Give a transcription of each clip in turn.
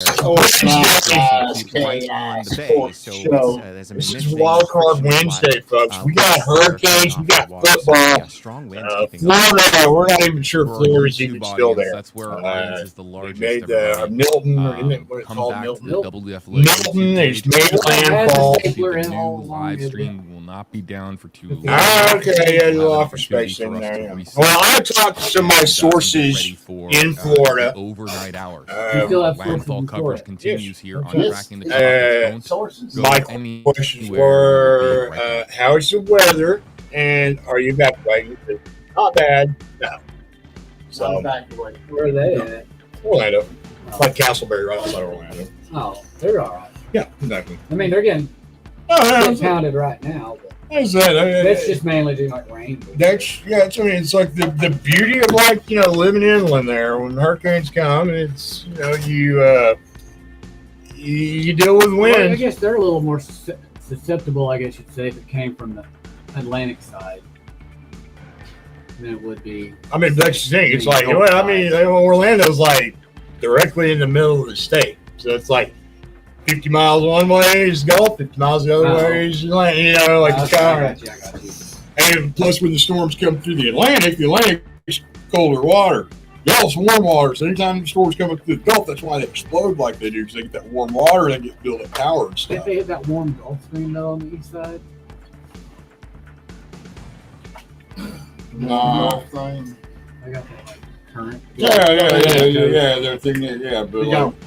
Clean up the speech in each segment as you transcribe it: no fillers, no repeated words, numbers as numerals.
Oh, it's right on the bay. So as I this mentioned, is Wild Card Wednesday, folks. We got hurricanes, we got football. strong winds keeping Florida, we're not even sure for our Florida's YouTube even still audience, there. That's where our audience is the They largest. made Everybody. Milton, or isn't it what it's Come called? back Milton. to the WF Milton is made landfall. The new live stream will not be down for too long. Okay, yeah, you offer space in there. Yeah. Well, I talked to some of my sources in Florida. Overnight hours. Landfall coverage continues here on Yes. tracking the Sources. My questions were, how's the weather, and are you evacuating? Not bad, no. So, Where are they at? Orlando. It's like Castleberry right outside Orlando. Oh, they're all right. Yeah, exactly. I mean, they're getting Oh, pounded right now, but that's it. that's just mainly due like rain. It's like the beauty of living inland there. When hurricanes come, it's you deal with Well, I wind. guess they're a little more susceptible, I guess you'd say, if it came from the Atlantic side than it would be. I mean, that's the thing. It's like, Orlando's like directly in the middle of the state, so it's like 50 miles one way is Gulf, 50 miles the other way is land. It's kind of. I got you. And plus, when the storms come through the Atlantic is colder water. Gulf's warm water, so anytime the storms come up through the Gulf, that's why they explode like they do, because they get that warm water and they get built up power and If stuff. they hit that warm Gulf Stream though on the east side, Nah. I got that like current. Yeah. They're thinking, but Yeah. like,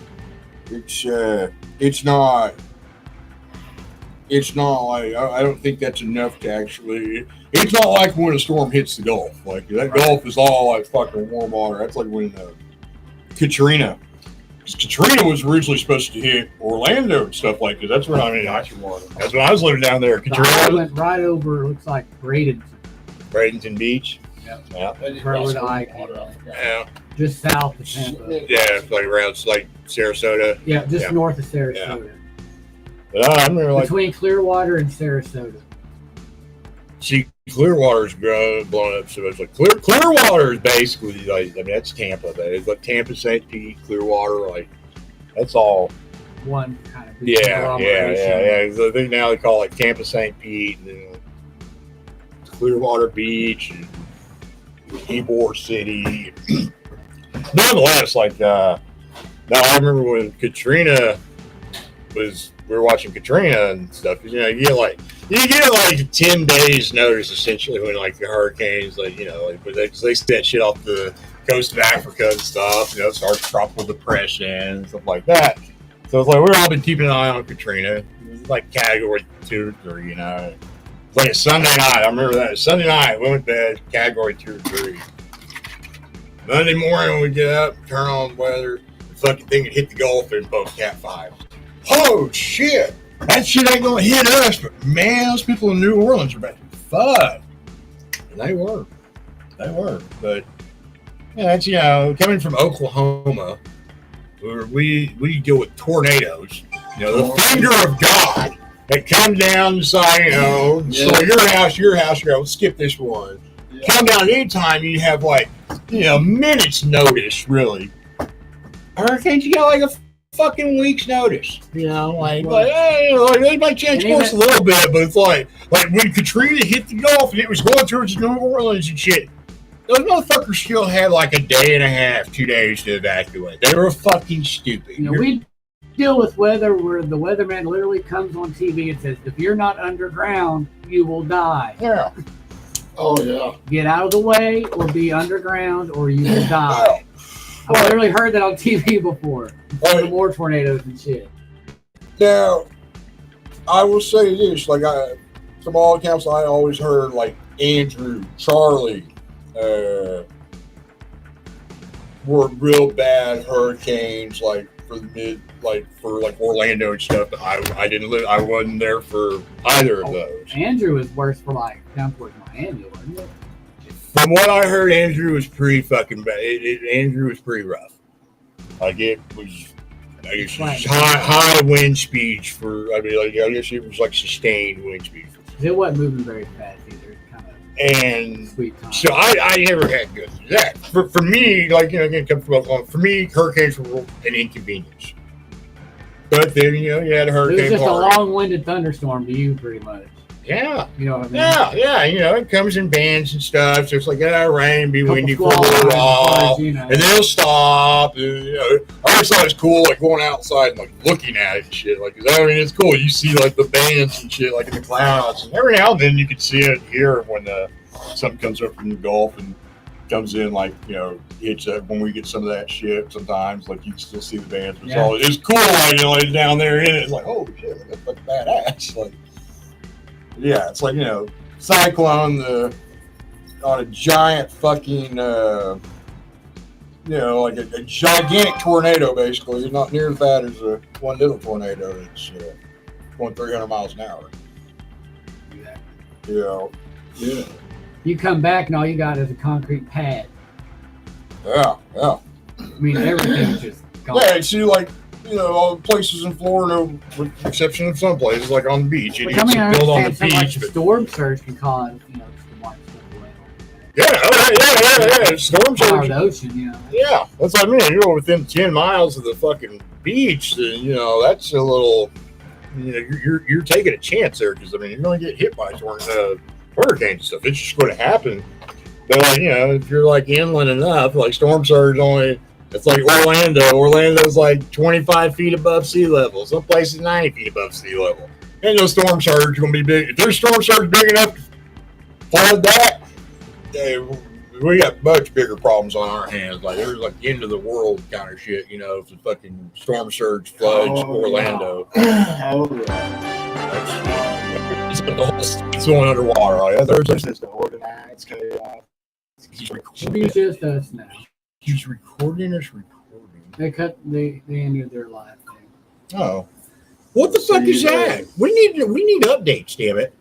it's not like I don't think that's enough to actually. It's not like when a storm hits the Gulf. Like that Gulf is all like fucking warm water. That's like when Katrina. Because Katrina was originally supposed to hit Orlando and stuff like that. That's when that's when I was living down there. I Katrina, went right over. Looks like Bradenton. Bradenton Beach. Yep. Yeah. Right where the eye came off. Yeah. Just south of Tampa. Yeah. It's like around like Sarasota. Yeah, just Yeah. north of Sarasota. But I remember like. Between Clearwater and Sarasota. See, Clearwater's blown up so much. Like Clearwater is basically like that's Tampa. It's like Tampa, St. Pete, Clearwater. Like that's all. One kind of Yeah. So I think now they call it like Tampa, St. Pete, and then Clearwater Beach, and Ybor City. Nonetheless, now I remember when Katrina was. We were watching Katrina and stuff. You get like 10 days notice essentially when like the hurricanes, but they set shit off the coast of Africa and stuff. Starts tropical depression and stuff like that. So it's like we've all been keeping an eye on Katrina. It's like category 2 or 3. It's like a Sunday night. I remember that Sunday night we went to bed category 2 or 3. Monday morning when we get up, turn on weather, the fucking thing would hit the Gulf and both Cat 5. Oh shit! That shit ain't gonna hit us, but man, those people in New Orleans are about to be fucked. And they were. But that's coming from Oklahoma, where we deal with tornadoes. The finger of God that comes down and say, your house, let's skip this one. Yeah. Come down anytime you have minutes notice, really. Hurricanes, you got like a fucking week's notice, they might change course a little bit, but it's like when Katrina hit the Gulf and it was going through New Orleans and shit, those motherfuckers still had like a day and a half, 2 days to evacuate. They were fucking stupid. We deal with weather where the weatherman literally comes on TV and says, if you're not underground, you will die. Yeah. Oh yeah. Get out of the way or be underground or you will die. I've literally heard that on TV before. More tornadoes and shit. Now, I will say this: from all accounts, I always heard Andrew, Charlie, were real bad hurricanes, for Orlando and stuff. I didn't live. I wasn't there for either of those. Andrew was worse for down towards Miami, wasn't it? From what I heard, Andrew was pretty fucking bad. Andrew was pretty rough. It was, high wind speeds I guess it was sustained wind speeds. It wasn't moving very fast either. Kind of and sweet time. So I never had good that. For me, again, come from Oklahoma. For me, hurricanes were an inconvenience. But then, you know, you had a It was hurricane just a party. long-winded thunderstorm to you, pretty much. Yeah. You know what I mean? Yeah, you know, it comes in bands and stuff. So it's like, rain, be Couple windy for a squall little lines, while, you know. and then it'll stop. And, you know, I always thought it was cool, like going outside and like looking at it and shit. Like, I mean, it's cool. You see like the bands and shit, like in the clouds, and every now and then you can see it here when something comes up from the Gulf and comes in, like, you know, hits up when we get some of that shit. Sometimes, like, you can still see the bands. But Yeah. it's cool, like, you know, like, down there in it. It's like, holy shit, that's fucking badass. Like, yeah, it's like, you know, cyclone on a giant fucking, you know, like a gigantic tornado, basically. Not near as bad as one little tornado that's going 300 miles an hour. You know, Yeah. You come back and all you got is a concrete pad. yeah. I mean, everything's just gone. Yeah, you see, like, you know, all the places in Florida, with the exception of some places, like on the beach. Which, Idiots that build on the something like beach. the But, storm surge can cause, you know, just to wipe stuff away. yeah. Storm Power surge. the ocean, you know. Yeah, that's what I mean. You're within 10 miles of the fucking beach, then, you know, that's a little, you know, you're taking a chance there, because, I mean, you're going to get hit by hurricanes and stuff. It's just going to happen. But, like, you know, if you're, like, inland enough, like, storm surge only, it's like Orlando. Orlando's, like, 25 feet above sea level. Some places 90 feet above sea level. Ain't no storm surge going to be big. If there's storm surge big enough to flood that, we got much bigger problems on our hands. Like, there's, like, end of the world kind of shit, you know, if the fucking storm surge floods Orlando. Oh, yeah. The whole state's going underwater. Like, there's It's the organized chaos. It's just us now. he's recording us recording. They ended their life thing. Oh, what the fuck is that? We need updates. Damn it!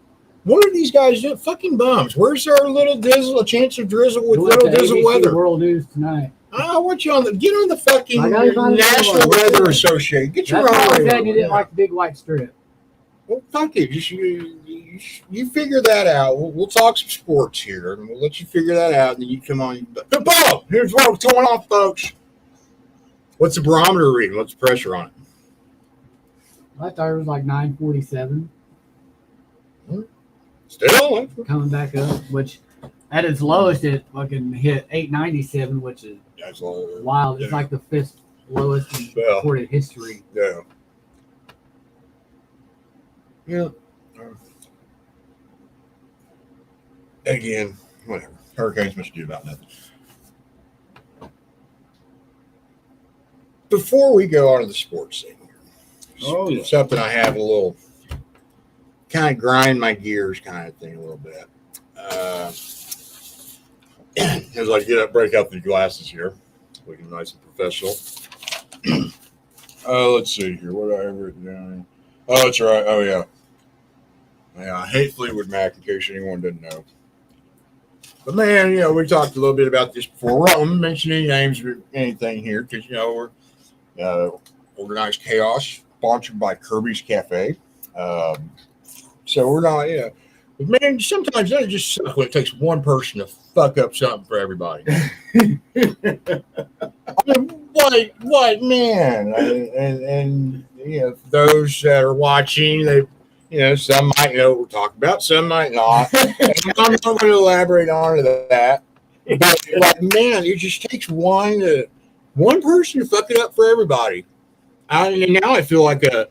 What are these guys doing? Fucking bums. Where's our little drizzle? A chance of drizzle with You went little to drizzle ABC weather. World News tonight. I want you on the get on the fucking I gotta find National the one. Weather Association. Get your That's why I own. said you didn't like the big white strip. Well, fuck it. Just you figure that out. We'll talk some sports here, and we'll let you figure that out, and then you come on. But Bob, here's what's going on, folks. What's the barometer reading? What's the pressure on it? I thought it was like 947 Still, coming back up, which at its lowest it fucking hit 897, which is that's all. wild. It's Yeah. like the fifth lowest in Well. recorded history. Yeah. Yeah. Again, whatever. Hurricanes must do about nothing. Before we go on to the sports thing, Oh, yeah. something I have a little kind of grind my gears kind of thing a little bit. As I get up, break out the glasses here, looking nice and professional. Let's see here. What did I have written down? Oh, that's right. Oh, yeah. Yeah, I hate Fleetwood Mac, in case anyone didn't know. But, man, you know, we talked a little bit about this before. We're not going to mention any names or anything here because, you know, we're Organized Chaos, sponsored by Kirby's Cafe. So we're not, yeah. But, man, sometimes that just sucks when it takes one person to fuck up something for everybody. I mean, what, man? And you know, those that are watching, they, you know, some might know what we're talking about, some might not. And I'm not going to elaborate on that. But man, it just takes one person to fuck it up for everybody. And now I feel like a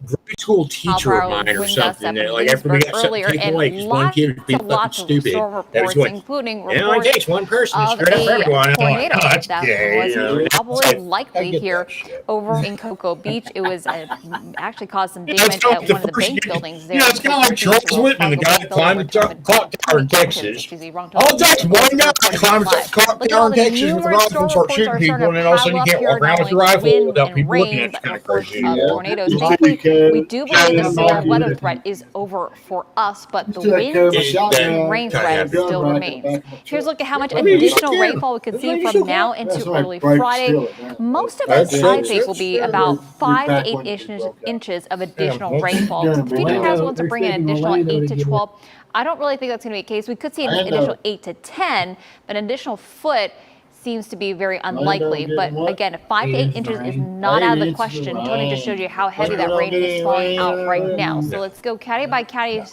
grade school teacher of mine or something. That, like after we got something taken away because one kid was being fucking stupid. That was going, including it only takes one person to of screw it up for everyone. a I'm like, tornado oh, that's that gay. was You know, probably I likely get here that shit. over in Cocoa Beach. It was actually caused some Yeah, it's damage kinda at one of the first bank kid- buildings there. You know, it's kind of like Charles Whitman, the guy that climbed the clock tower in Texas. All it takes one guy to climb the clock tower in Texas with a rifle and start shooting people, and then all of a sudden you can't walk around with a rifle without people looking at you kind of crazy. Tornadoes. Yeah. Thankfully, we do believe the Yeah. severe weather threat is over for us, but the Just like winds a shotgun, and rain kinda threat happy. still Gun remains. right Here's a look at how much I mean, additional yeah. rainfall we could That's see what you from should now do. into That's why early breaks Friday. still at that. Most of That's it, it. I think, will be That's about it. 5 to Back 8 when it broke down. inches of Yeah, additional well, rainfall. yeah, If you Orlando, guys want to they're bring an taking additional Orlando 8 to to get 12, I don't really think that's going to be the case. We could see an I know. additional 8 to 10, but an additional foot seems to be very unlikely. But again, 5 to 8 inches is not out of the question. Tony just showed you how heavy that rain is falling out right now. So let's go county by county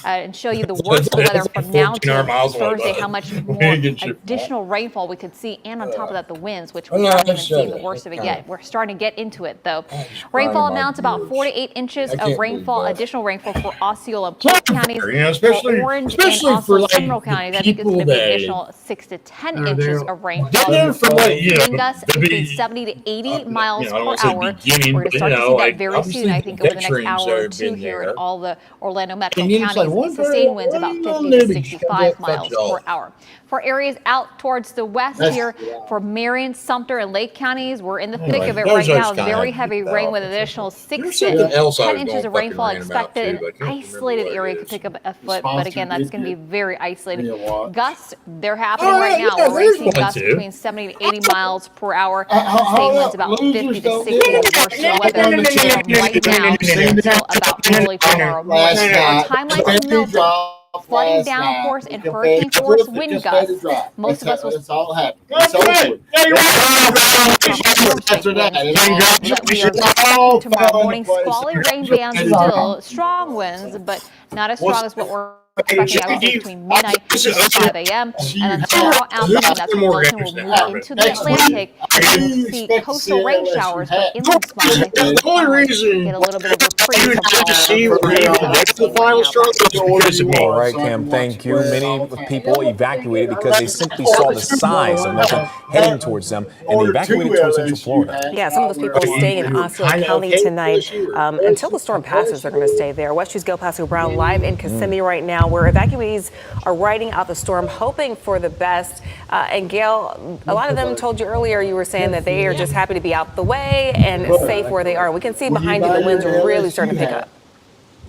and show you the worst of the weather from now to Thursday, how much more additional rainfall we could see, and on top of that, the winds, which we haven't even seen the worst of it yet. We're starting to get into it, though. Rainfall amounts about 4 to 8 inches of rainfall, additional rainfall for Osceola and Polk counties. Especially, Orange especially and for also Seminole counties, I think it's going to be additional 6 to 10 inches of rainfall. Wind gusts between 70 to 80 miles per hour. We're going to start to see that very soon, I think, over the next hour or two here in all the Orlando metro counties. Sustained winds about 50 to 65 miles per hour. For areas out towards the west here, for Marion, Sumter, and Lake counties, we're in the thick of it right now. Very heavy rain with additional 6 to 10 inches of rainfall expected. An isolated area could pick up a foot, but again, that's going to be very isolated. Gusts, they're happening right now. We're racing gusts between 70 to 80 miles per hour. Sustained winds about 50 to 60 is the worst of weather right now until about early tomorrow morning. Our timeline from Milton. Flooding downpours and hurricane force wind gusts. Most of us will It's all happening. It's over. tomorrow morning. Squally rain bands still, strong winds, but not as strong as what we're expecting. I would say between midnight and 5 a.m. And then tomorrow afternoon, that's when Milton will move into the Atlantic. And we'll see coastal rain showers, but inland spots, I think, The only reason get a little bit of reprieve you from to see we're able to get to the final struggle is because of me. All right, Cam, thank you. Many people evacuated because they simply saw the size of Milton heading towards them, and they evacuated towards Central Florida. Yeah, some of those people staying in Osceola County tonight. Until the storm passes, they're going to stay there. West 2's Gail Pascal Brown live in Kissimmee right now, where evacuees are riding out the storm, hoping for the best. And Gail, a lot of them told you earlier, you were saying that they are just happy to be out the way and safe where they are. We can see behind you the winds are really starting to pick up.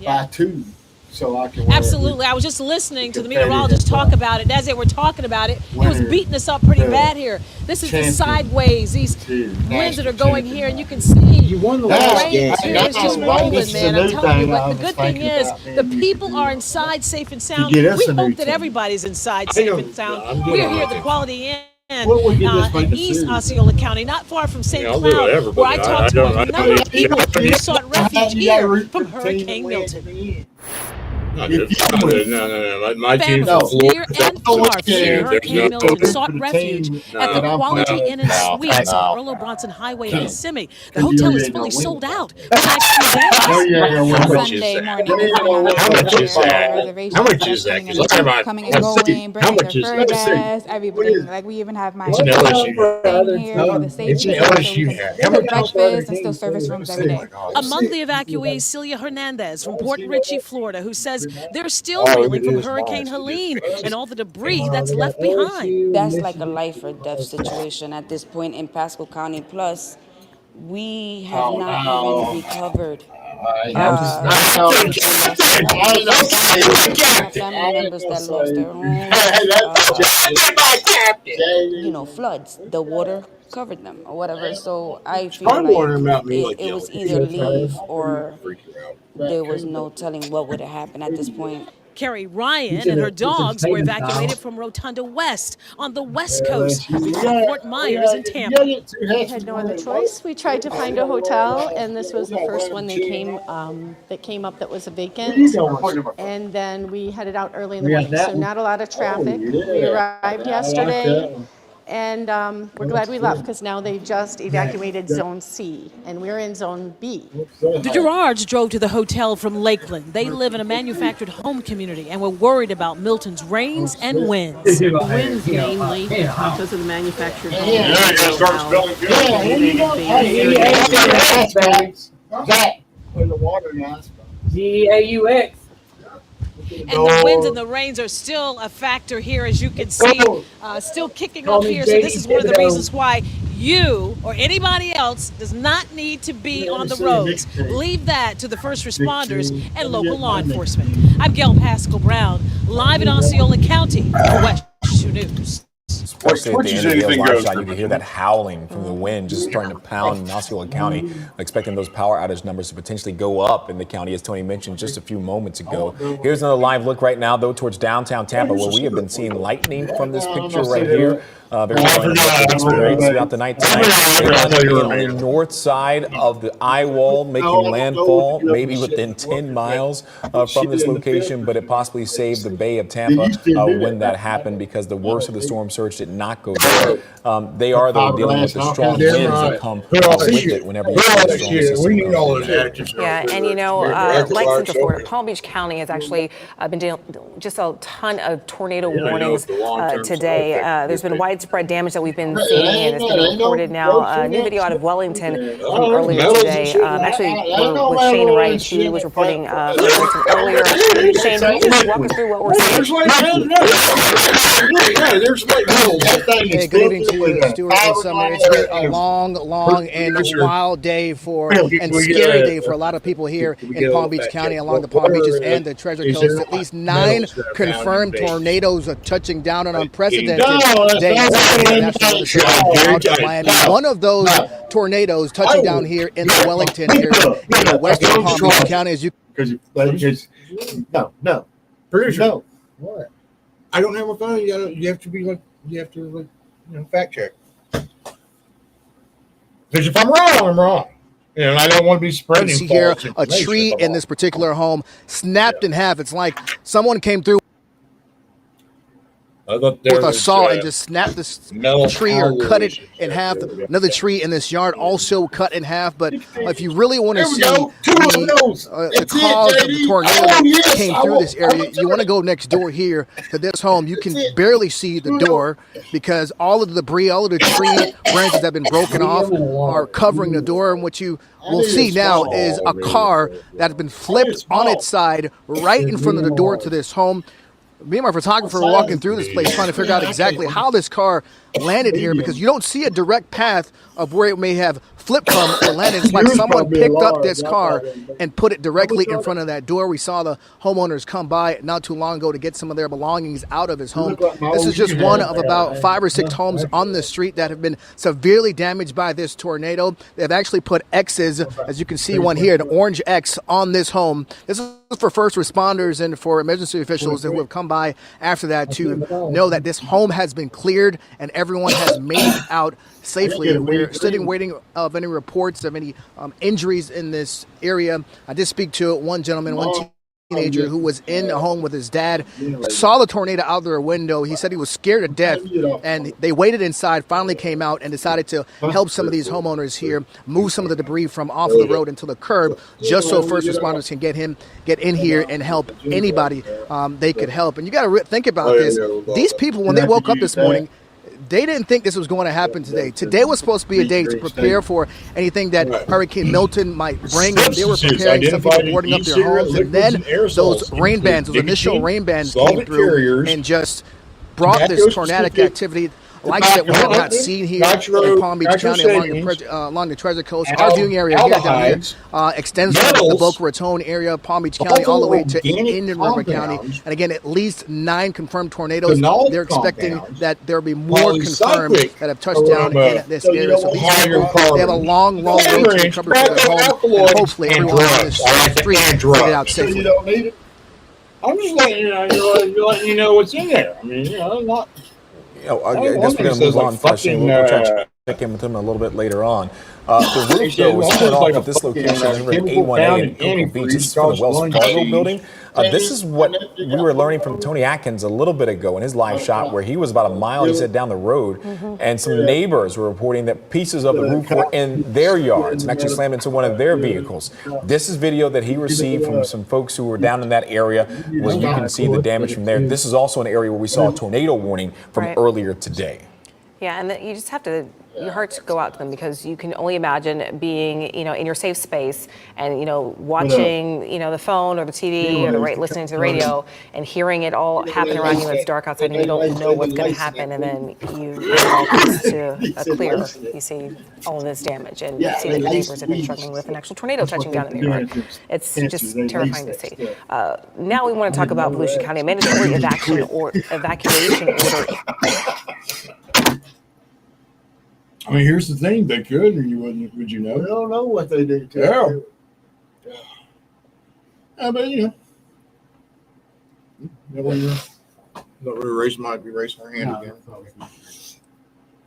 By 2. So I can Absolutely. I was just listening to the meteorologist talk about it. As they were talking about it, it was beating us up pretty bad here. This is the sideways, these winds that are going here, and you can see the rain here is just rolling, man. I'm telling you. But the good thing is the people are inside safe and sound. We hope that everybody's inside safe and sound. We're here at the Quality Inn. In East Osceola County, not far from St. Cloud, where I talked to a number of people who sought refuge here from Hurricane Milton. No. My team's Families from Florida. near and far from Hurricane Milton sought refuge at the Quality Inn and Suites on Orlo Bronson Highway in Kissimmee. The hotel is fully sold out for the next few days. How much is that? How much is that? Because I'm coming and going, bringing their fur gas, everybody. Like we even have my It's an LSU. thing here for the safety. It's an LSU hat. How much Breakfast and still service rooms every day. Among the evacuees, Celia Hernandez from Port Richey, Florida, who says they're still reeling from Hurricane Helene and all the debris that's left behind. That's like a life or death situation at this point in Pasco County. Plus, we have not even recovered. Family members that lost their homes, floods. The water covered them or whatever. So I feel like it was either leave or there was no telling what would have happened at this point. Carrie Ryan and her dogs were evacuated from Rotunda West on the West Coast between Fort Myers and Tampa. We had no other choice. We tried to find a hotel, and this was the first one that came up that was a vacant. And then we headed out early in the morning, so not a lot of traffic. We arrived yesterday, and we're glad we left because now they just evacuated Zone C, and we're in Zone B. The Gerards drove to the hotel from Lakeland. They live in a manufactured home community and were worried about Milton's rains and winds. The winds mainly because of the manufactured home. Put the water now. GAUX. And the winds and the rains are still a factor here, as you can see, still kicking up here. So this is one of the reasons why you or anybody else does not need to be on the roads. Leave that to the first responders and local law enforcement. I'm Gail Pascal Brown, live in Osceola County for West 2 News. Especially at the end of the live shot, you can hear that howling from the wind just starting to pound in Osceola County, expecting those power outage numbers to potentially go up in the county, as Tony mentioned just a few moments ago. Here's another live look right now, though, towards downtown Tampa, where we have been seeing lightning from this picture right here. Very experience throughout the night tonight. On the north side of the eye wall, making landfall, maybe within 10 miles from this location, but it possibly saved the Bay of Tampa when that happened because the worst of the storm surge did not go there. They are, though, dealing with the strong winds that come with it whenever you see the storm system. Yeah, and like Central Florida, Palm Beach County has actually been dealing just a ton of tornado warnings today. There's been widespread damage that we've been seeing, and it's been reported now. A new video out of Wellington from earlier today. Actually, with Shane Wright, he was reporting earlier. Shane, can you just walk us through what we're seeing? Hey, good evening to you, Stuart and Summer. It's been a long and wild day and scary day for a lot of people here in Palm Beach County, along the Palm Beaches and the Treasure Coast. At least 9 confirmed tornadoes are touching down on unprecedented days. One of those tornadoes touching down here in the Wellington area in the western Palm Beach County. As you no, producer, no. What? I don't have a phone. You have to fact check. Because if I'm wrong, I'm wrong. And I don't want to be spreading. You see here a tree in this particular home snapped in half. It's like someone came through with a saw and just snapped this tree or cut it in half. Another tree in this yard also cut in half. But if you really want to see the cause of the tornado that came through this area, you want to go next door here to this home. You can barely see the door because all of the debris, all of the tree branches that have been broken off are covering the door. And what you will see now is a car that has been flipped on its side right in front of the door to this home. Me and my photographer were walking through this place trying to figure out exactly how this car landed here because you don't see a direct path of where it may have flipped from or landed. It's like someone picked up this car and put it directly in front of that door. We saw the homeowners come by not too long ago to get some of their belongings out of his home. This is just one of about 5 or 6 homes on the street that have been severely damaged by this tornado. They've actually put X's, as you can see one here, an orange X on this home. This is for first responders and for emergency officials who have come by after that to know that this home has been cleared and everyone has made it out safely. We're sitting waiting of any reports of any injuries in this area. I did speak to one gentleman, one teenager who was in a home with his dad, saw the tornado out their window. He said he was scared to death, and they waited inside, finally came out and decided to help some of these homeowners here move some of the debris from off of the road into the curb, just so first responders can get in here and help anybody they could help. And you got to think about this. These people, when they woke up this morning, they didn't think this was going to happen today. Today was supposed to be a day to prepare for anything that Hurricane Milton might bring. They were preparing, some people boarding up their homes. And then those rain bands, those initial rain bands came through and just brought this tornadic activity like that we have not seen here in Palm Beach County along the Treasure Coast. Our viewing area here down here extends from the Boca Raton area, Palm Beach County, all the way to Indian River County. And again, at least 9 confirmed tornadoes. They're expecting that there will be more confirmed that have touched down in this area. So these people, they have a long way to recover from their home. And hopefully everyone on this street can get out safely. I'm just letting you know what's in there. I mean, not. I guess we're going to move on. We'll try to check in with him a little bit later on. The roof, though, was split off at this location over at 818 in Cocoa Beach. This is from the Wells Fargo building. This is what we were learning from Tony Atkins a little bit ago in his live shot, where he was about a mile, he said, down the road, and some neighbors were reporting that pieces of the roof were in their yards and actually slammed into one of their vehicles. This is video that he received from some folks who were down in that area, where you can see the damage from there. This is also an area where we saw a tornado warning from earlier today. Yeah, and you just have to, your hearts go out to them because you can only imagine being, in your safe space and, watching, the phone or the TV or listening to the radio and hearing it all happen around you. It's dark outside and you don't know what's going to happen. And then you all comes to a clear, you see all of this damage and you see that your neighbors have been struggling with an actual tornado touching down in their yard. It's just terrifying to see. Now we want to talk about Volusia County mandatory evacuation order. I mean, here's the thing: they could, or you wouldn't. Would you know? We don't know what they do. Yeah. But nobody raising my hand again.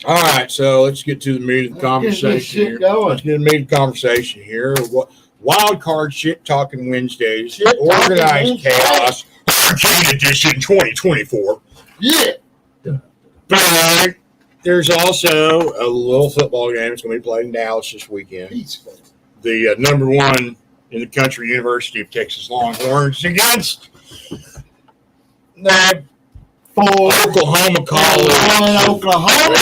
All right, so let's get to the meat of the conversation here. Let's get to the meat of the conversation here. Wild card shit talking Wednesdays, organized chaos, Arcade Edition 2024. Yeah. But there's also a little football game that's going to be played in Dallas this weekend. The number one in the country, University of Texas Longhorns, against the Oklahoma College. Oklahoma.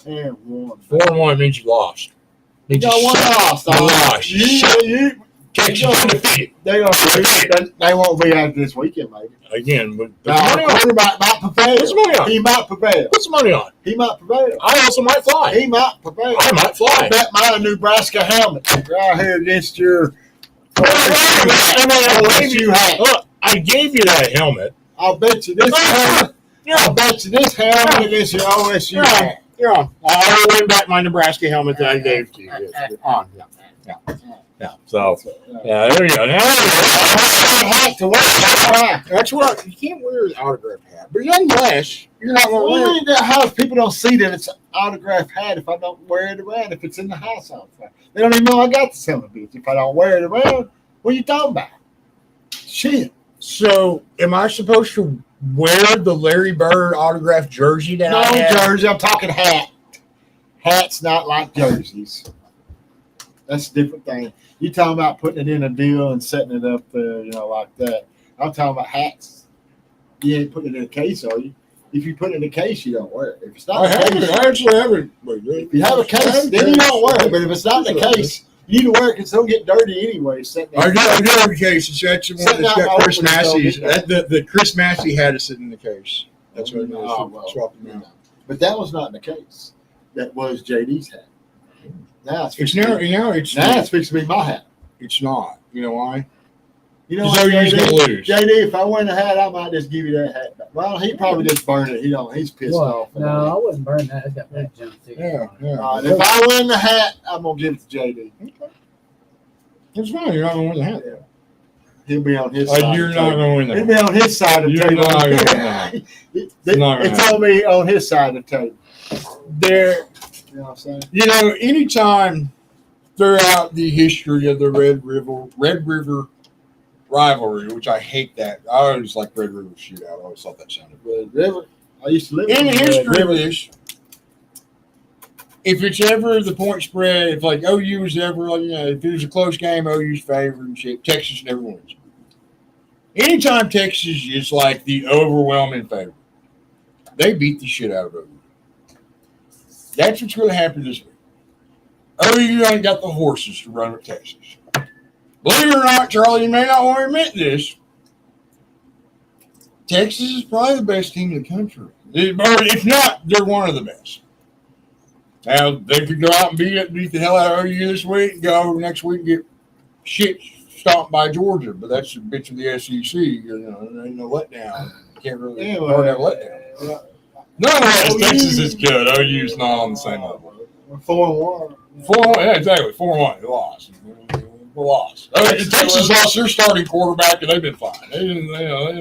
4-1 means you lost. You got one loss. Texas undefeated. They won't be out this weekend, maybe. Again, but quarterback might prevail. What's the money on? He might prevail. What's the money on? He might prevail. I also might fly. He might prevail. I might fly. I bet my Nebraska helmet right here against your OSU hat. Look, I gave you that helmet. I'll bet you this helmet. I'll bet you this helmet against your OSU hat. You're on. I win back my Nebraska helmet that I gave to you. Yes, you're on. Yeah. So, yeah, there you go. That's what you can't wear an autograph hat, but unless you're not going to wear it. How people don't see that it's an autograph hat if I don't wear it around? If it's in the house all the time, they don't even know I got the son of a bitch. If I don't wear it around, what are you talking about? Shit. So, am I supposed to wear the Larry Bird autographed jersey that I have? No jersey. I'm talking hat. Hats not like jerseys. That's a different thing. You talking about putting it in a deal and setting it up there, like that. I'm talking about hats. You ain't putting it in a case, are you? If you put it in a case, you don't wear it. If it's not, I actually haven't. If you have a case, then you don't wear it. But if it's not the case, you need to wear it because it'll get dirty anyway. I do have a case. It's actually one that's got Chris Massey's. The Chris Massey had it sitting in the case. That's what it is. Swapping out. But that was not in the case. That was JD's hat. Now it's fixing to be my hat. It's not. You know why? You know what, JD, if I win the hat, I might just give you that hat back. Well, he probably just burned it. He's pissed off. No, I wouldn't burn that. It's got that junk too. Yeah. If I win the hat, I'm gonna give it to JD. Okay. It's fine. You're not gonna win the hat. Yeah. He'll be on his side. You're not gonna win the hat. He'll be on his side of the table. You're not gonna win the hat. It's on me on his side of the table. There. You know what I'm saying? Anytime throughout the history of the Red River rivalry, which I hate that. I always like Red River Shootout. I always thought that sounded good. Red River. I used to live in the history of this. If it's ever the point spread, if like OU is ever, if it was a close game, OU's favored and shit, Texas never wins. Anytime Texas is like the overwhelming favorite, they beat the shit out of OU. That's what's going to happen this week. OU ain't got the horses to run with Texas. Believe it or not, Charlie, you may not want to admit this. Texas is probably the best team in the country. If not, they're one of the best. Now, they could go out and beat the hell out of OU this week and go over next week and get shit stomped by Georgia. But that's the bitch of the SEC. There ain't no letdown. You can't really have a letdown. No, Texas is good. OU's not on the same level. 4-1. 4-1, yeah, exactly. 4-1. They lost. Texas lost their starting quarterback, and they've been fine. They didn't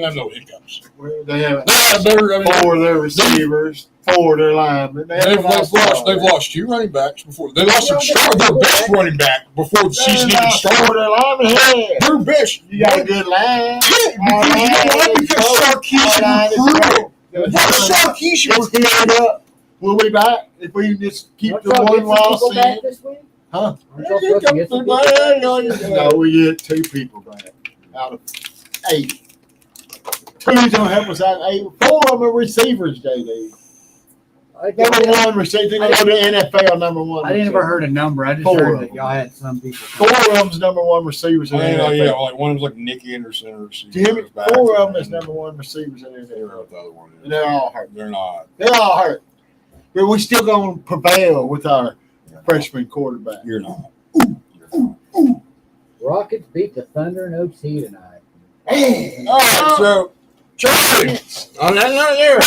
have no hiccups. They have 4 of their receivers, 4 of their linemen. They've lost 2 running backs before. They lost their best running back before the season even started. Their best. You got a good line. Because Sarkisian was We'll be back if we just keep the one loss in. Huh? No, we get 2 people back out of 8. 2's gonna help us out. 8. 4 of them are receivers, JD. Number 1 receiver. They go to NFL number 1. I didn't ever heard a number. I just heard that y'all had some people. 4 of them's number 1 receivers in the NFL. Yeah, like one of them's like Nick Anderson or Jimmy. 4 of them is number 1 receivers in the NFL. The other one is. They're all hurt. They're not. They're all hurt. But we still gonna prevail with our freshman quarterback. You're not. Rockets beat the Thunder in OT tonight. All right, so Charlie, on that note there,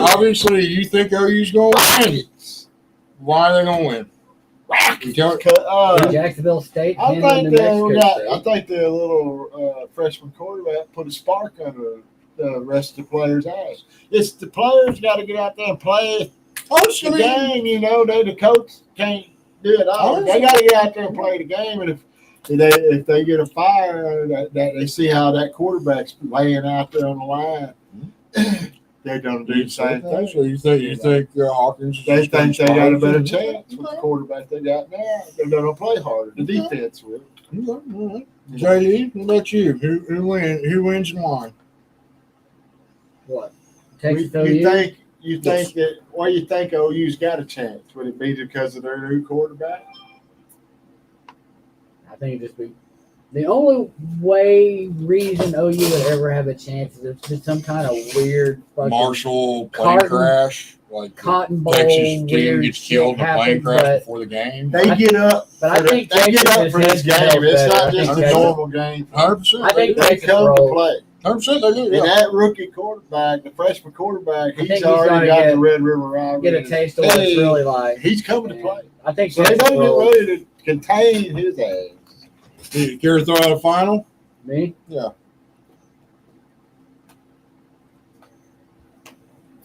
obviously you think OU's going to win. Why are they going to win? Jacksonville State. I think the little freshman quarterback put a spark under the rest of the players' ass. It's the players got to get out there and play the game. You know, the coach can't do it all. They got to get out there and play the game, and if they get a fire, that they see how that quarterback's laying out there on the line, they're going to do the same thing. So you think Hawkins? They think they got a better chance with the quarterback they got now. They're going to play harder. The defense will. JD, what about you? Who wins and why? What? You think that? Why you think OU's got a chance? Would it be because of their new quarterback? I think it'd just be the only reason OU would ever have a chance is if it's some kind of weird fucking Marshall plane crash, like Cotton Bowl. Texas team gets killed in a plane crash before the game. They get up, but I think they get up for this game. It's not just a normal game. 100%. I think they come to play. 100% they do. And that rookie quarterback, the freshman quarterback, he's already got the Red River rivalry. Get a taste of what it's really like. He's coming to play. I think so. They don't get ready to contain his ass. You care to throw out a final? Me? Yeah.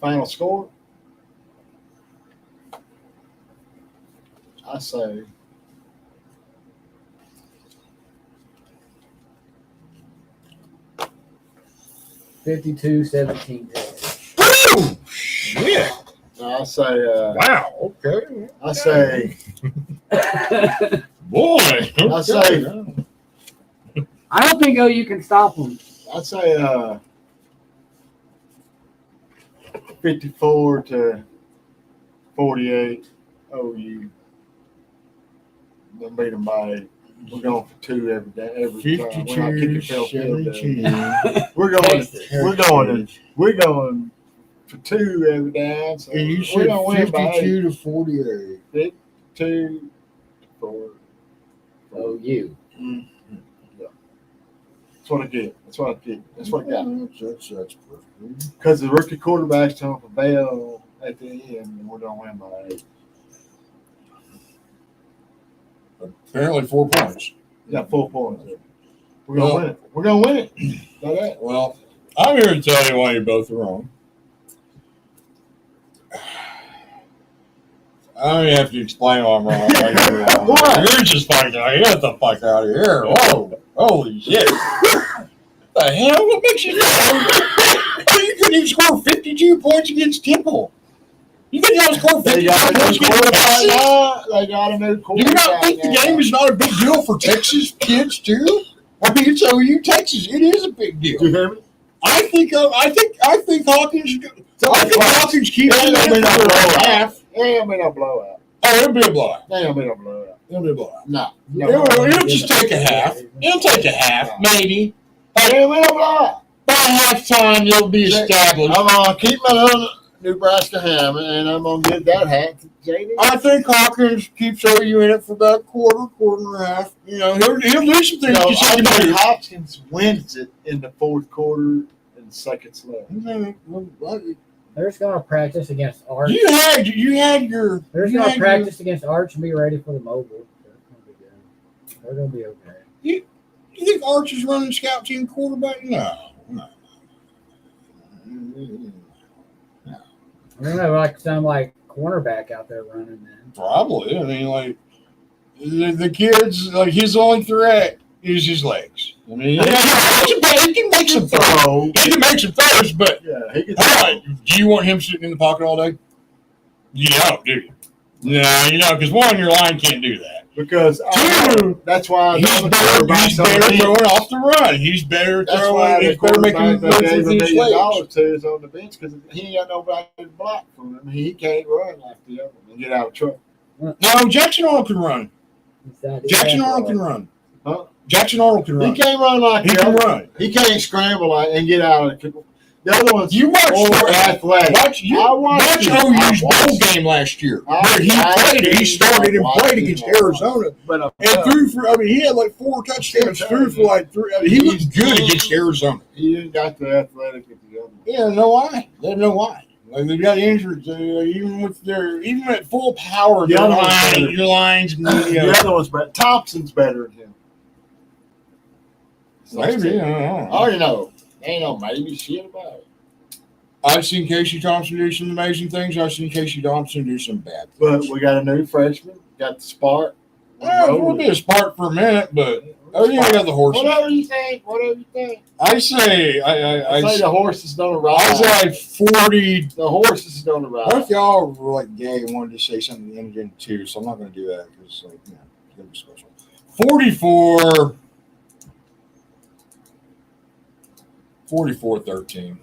Final score? I say 52-17. Boom! Shit. I say. Wow. Okay. I say. Boy. I say. I don't think OU can stop them. I say 54-48 OU. They'll beat them by 8. We're going for 2 every day. Every time. We're not kicking field We're going for 2 every down. So and you said 52-48. 52 for OU. Mm-hmm. Yeah. That's what I get. That's what I got. That's perfect. Because the rookie quarterback's coming for bail at the end, and we're going to win by 8. Apparently 4 points. Yeah, 4 points. We're going to win it. We're going to win it. Well, I'm here to tell you why you both are wrong. I don't even have to explain why I'm wrong. You're just like, get the fuck out of here. Whoa. Holy shit. What the hell? What makes you you couldn't even score 52 points against Temple. You couldn't even score 52 points against Texas. They got a new quarterback. Do you not think the game is not a big deal for Texas kids too? I mean, it's OU Texas. It is a big deal. Do you hear me? I think Hawkins. I think Hawkins keeps it in for a half. It'll be no blowout. Oh, it'll be a blowout. It'll be no blowout. It'll be a blowout. No. It'll just take a half. It'll take a half, maybe. It'll be no blowout. By halftime, it'll be established. I'm going to keep my little Nebraska ham, and I'm going to give that hat to JD. I think Hawkins keeps OU in it for about quarter and a half. You know, he'll do some things. No, I think Hopkins wins it in the fourth quarter and seconds left. They're just going to practice against Arch. You had your. They're just going to practice against Arch and be ready for the mobile. They're going to be okay. You think Arch is running scout team quarterback? No. I don't know, like some cornerback out there running, man. Probably. I mean, like the kids, like his only threat is his legs. I mean, he can make some throws. He can make some throws, but do you want him sitting in the pocket all day? You don't, do you? No, because one, your line can't do that. Because that's why he's better throwing off the run. He's better throwing. He's better making they gave $1 million to is on the bench because he ain't got nobody to block from him. He can't run like the other one and get out of trouble. No, Jackson Arnold can run. Jackson Arnold can run. Huh? Jackson Arnold can run. He can't run like he can run. He can't scramble and get out of the. The other one's you watch more athletic. Watch OU's bowl game last year. Where he started and played against Arizona. And threw for, he had like 4 touchdowns, threw for like 3. He was good against Arizona. He didn't got the athletic with the other. Yeah, no why. They know why. Like they got injured, even at full power, your lines. The other one's better. Thompson's better than him. Maybe. I don't know. I already know. Ain't no maybe shit about it. I've seen Casey Thompson do some amazing things. I've seen Casey Thompson do some bad things. But we got a new freshman. Got the spark. We'll be a spark for a minute, but I got the horses. Whatever you think. I say the horses don't ride. I say like 40. The horses don't ride. What if y'all were like gay and wanted to say something in the end too? So I'm not going to do that because like it's gonna be special. 44-13.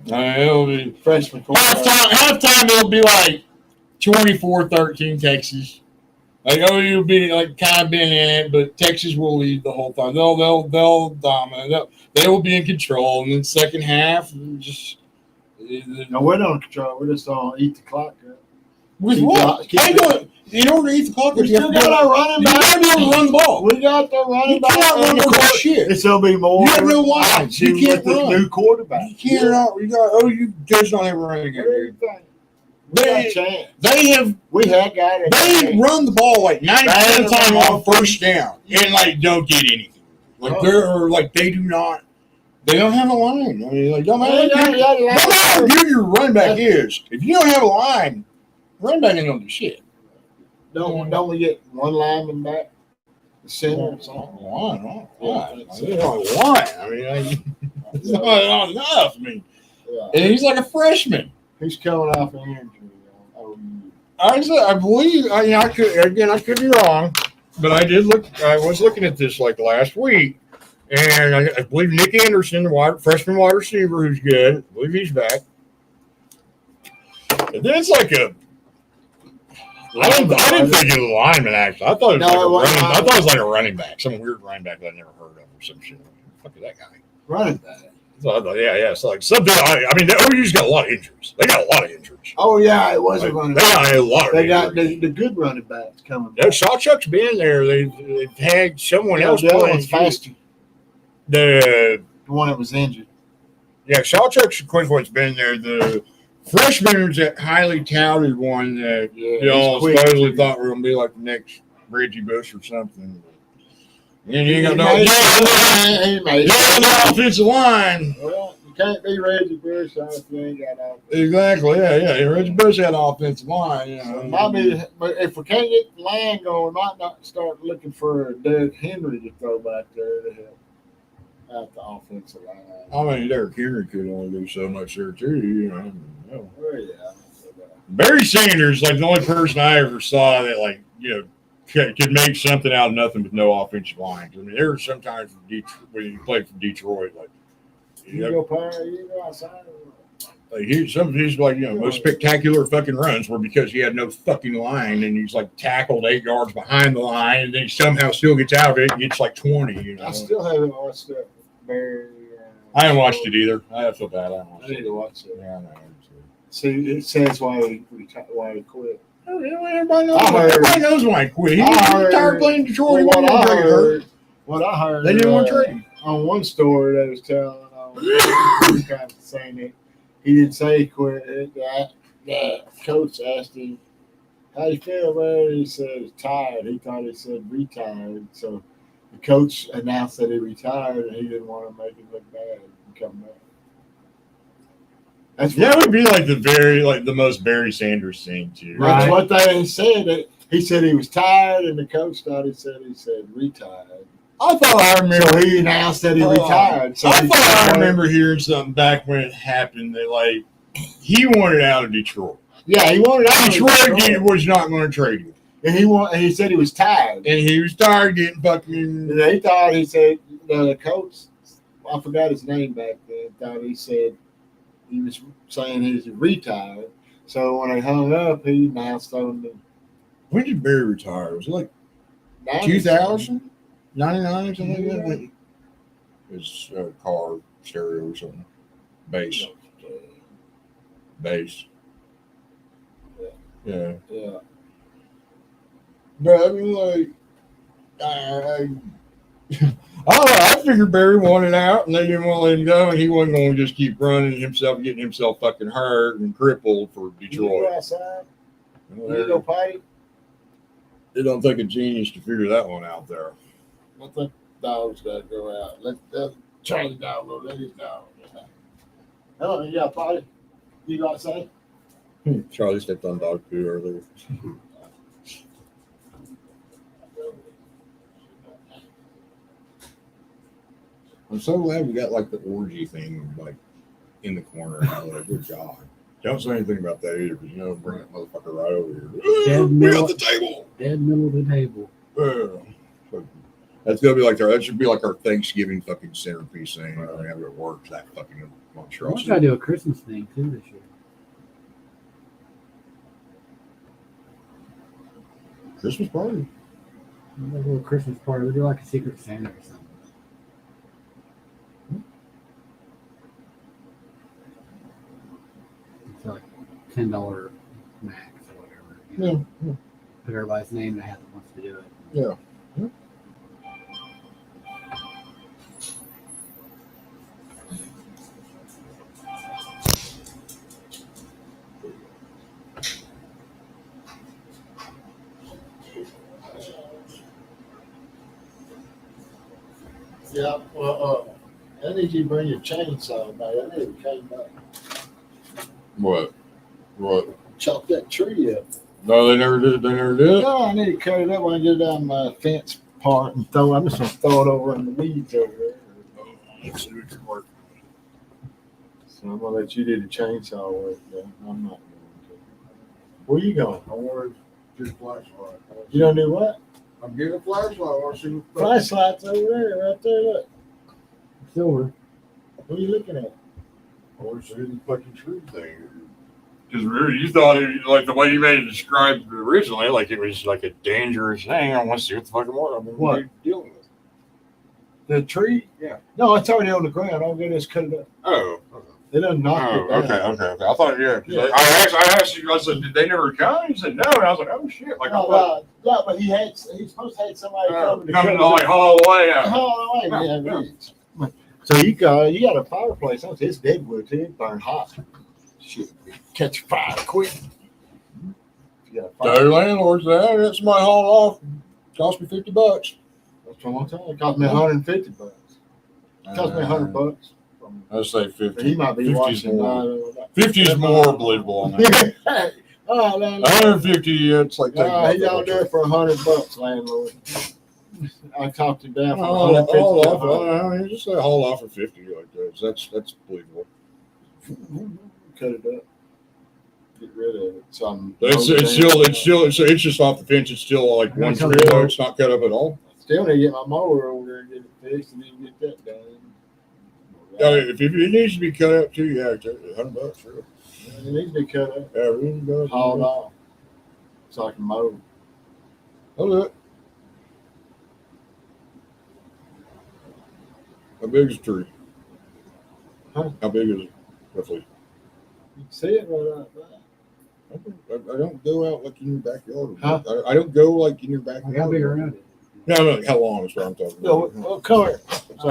It'll be freshman. Halftime it'll be like 24-13 Texas. Like OU will be like kind of been in it, but Texas will lead the whole time. They'll dominate. They will be in control, and then second half just. No, we're not in control. We're just on eat the clock. With what? In order to eat the clock, we still got our running back. You got to be able to run the ball. We got the running back. You can't run the shit. It's gonna be more. You have no lines. You can't run. The new quarterback. You can't run. You got OU does not have a running game. They run the ball like 90% of the time on first down and like don't get anything. Like they don't have a line. I mean, like don't matter how good your running back is. If you don't have a line, running back ain't gonna do shit. Don't we get one lineman back? The center or something? One. I mean, it's not enough. I mean, and he's like a freshman. He's coming off an injury. I believe. I could be wrong, but I was looking at this like last week, and I believe Nick Anderson, the freshman wide receiver, who's good. I believe he's back. And then it's like I didn't think it was a lineman. Actually, I thought it was like a running back, some weird running back that I never heard of or some shit. What the fuck is that guy? Running back. So I thought, yeah. So like something. I mean, OU's got a lot of injuries. They got a lot of injuries. Oh yeah, it was a running back. They got a lot. They got the good running backs coming. Yeah, Shawchuck's been there. They've had someone else playing faster. The one that was injured. Yeah, Shawchuck's Quincoy's been there. The freshman was that highly touted one that supposedly thought were going to be like the next Reggie Bush or something. And you ain't got no offensive line. Well, you can't be Reggie Bush if you ain't got offensive. Exactly, yeah. Reggie Bush had offensive line. But if we can't get the line going, we might not start looking for Derrick Henry to throw back there to help out the offensive line. I mean, Derrick Henry could only do so much there too. Oh, yeah. Barry Sanders, like the only person I ever saw that could make something out of nothing with no offensive lines. I mean, there were sometimes when you played for Detroit, you go outside. Some of his most spectacular fucking runs were because he had no fucking line, and he's like tackled 8 yards behind the line, and then he somehow still gets out of it and gets like 20. I still haven't watched that Barry. I haven't watched it either. I feel bad. I need to watch it. Yeah, I know. See, it says why he quit. Oh, yeah, everybody knows why he quit. He was retired playing Detroit. What I heard, they didn't want to trade him. On one story they was telling saying that he didn't say he quit. The coach asked him, "How you feel, man?" He said, "Tired." He thought he said retired. So the coach announced that he retired, and he didn't want to make him look bad and come back. That would be like the most Barry Sanders thing too. Right? That's what they said. He said he was tired, and the coach thought he said retired. I thought I remember. So he announced that he retired. So I thought I remember hearing something back when it happened that he wanted out of Detroit. Yeah, he wanted out. Detroit was not going to trade him, and he said he was tired. And he was tired getting fucking. And he thought he said the coach, I forgot his name back then. Thought he said he was saying he's retired. So when they hung up, he announced on the. When did Barry retire? Was it like 2000? 99 or something like that? His car stereo or something. Bass. Yeah. But I mean, I I figured Barry wanted out and they didn't want to let him go, and he wasn't going to just keep running himself, getting himself fucking hurt and crippled for Detroit. You go outside? You go potty? It don't take a genius to figure that one out there. Dogs gotta go out. Let the Charlie dog go. Let his dog. Hello, you got potty? You got to say? Charlie stepped on dog poo earlier. I'm so glad we got like the orgy thing like in the corner. Like, good God. Don't say anything about that either, because bring that motherfucker right over here. We got the table. Dead middle of the table. That's gonna be like that should be like our Thanksgiving fucking centerpiece thing. Whenever it works, that fucking monstrosity. We'll try to do a Christmas thing too this year. Christmas party. We'll do a Christmas party. We'll do like a Secret Santa or something. It's like $10 max or whatever. Yeah. Put everybody's name in the hat that wants to do it. Yeah. Yeah, well, I need you to bring your chainsaw back. I never came back. What? Chop that tree up. No, they never did. No, I need to cut it up when I get down my fence part and I'm just gonna throw it over in the weeds over there. Let's see what can work. So I'm gonna let you do the chainsaw work. I'm not going to. Where you going? I wanted to get a flashlight. You don't do what? I'm getting a flashlight. I want to see what Flashlight's over there, right there. Look. Silver. What are you looking at? I want to see the fucking tree thing. Because you thought like the way you made it described originally, like it was like a dangerous thing. I want to see what the fucking more. What are you dealing with? The tree? Yeah. No, it's already on the ground. All I'm gonna do is cut it up. Oh. They done knocked it down. Okay. I thought, I asked you, I said, did they never come? He said, no. And I was like, oh shit. Like, no, but he's supposed to have somebody coming to like haul away out. Haul away, yeah. So you got a fireplace. It's deadwood too. It burn hot. Shit, catch fire quick. Tell your landlords that. That's my haul off. Cost me $50. That's what I'm telling you. It cost me $150. It cost me $100. I'd say 50. He might be 50 is more believable on that. 150, it's like he don't do it for $100, landlord. I talked him down for $150. Just say haul off for 50 like that. That's believable. Cut it up. Get rid of it. It's just off the fence. It's still like one tree though. It's not cut up at all. Still need to get my mower over there and get it fixed and then get that done. If it needs to be cut up too, yeah, $100, sure. It needs to be cut up. Yeah, we need to go. Hauled off. So I can mow. I'll do it. How big is the tree? Huh? How big is it, roughly? You can see it right out there. I don't go out like in your backyard. Huh? I don't go like in your backyard. How big around it? No, how long is what I'm talking about. Well, come here. So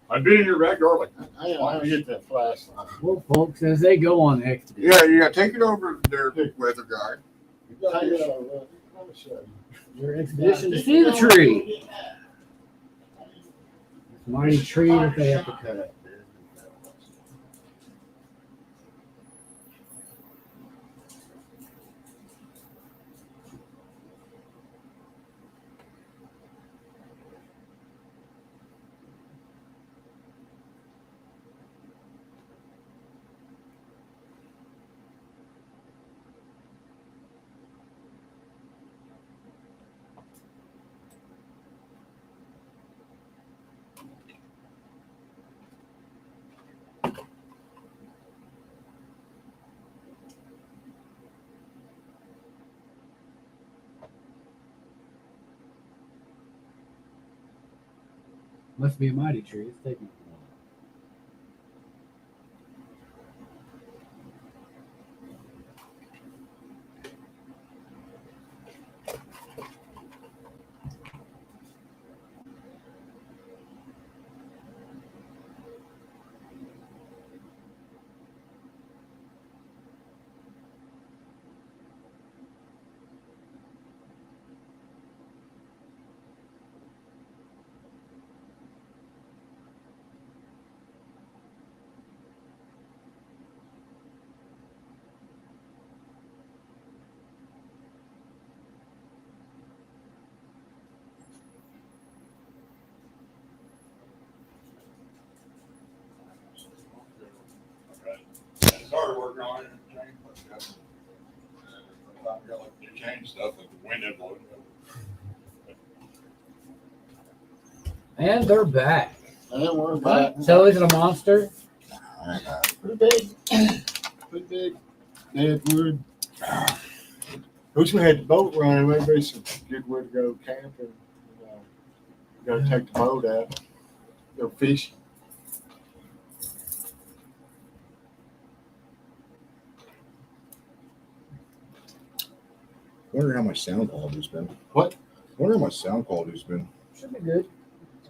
I've been in your backyard like I want to get that flashlight. Well, folks, as they go on the expedition. Yeah, you got to take it over there, weather guy. Take it over. Let me show you. Your expedition to see the tree. This mighty tree that they have to cut up. Must be a mighty tree. It's taking a while. started working on it. I got like new chain stuff, like the window blowing. And they're back. And we're back. So is it a monster? Pretty big. Pretty big. Deadwood. Wish we had the boat running. Maybe some good way to go camping. Go take the boat out. Go fishing. Wonder how my sound quality's been. What? Wonder how my sound quality's been. Should be good.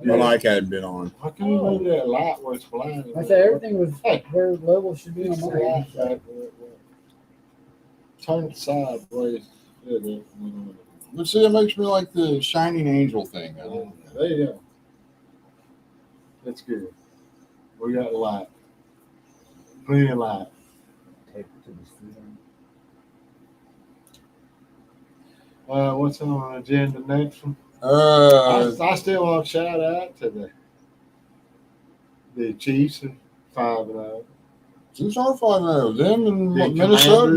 My mic hadn't been on. How can you move that light where it's blinding? I say everything was where level should be on It's the my light right there. Turn it sideways. But see, it makes me like the shining angel thing. There you go. That's good. We got light. Plenty of light. What's on the agenda next one? I still want to shout out to the Chiefs at 5-0. Chiefs are 5-0. Them and The Minnesota are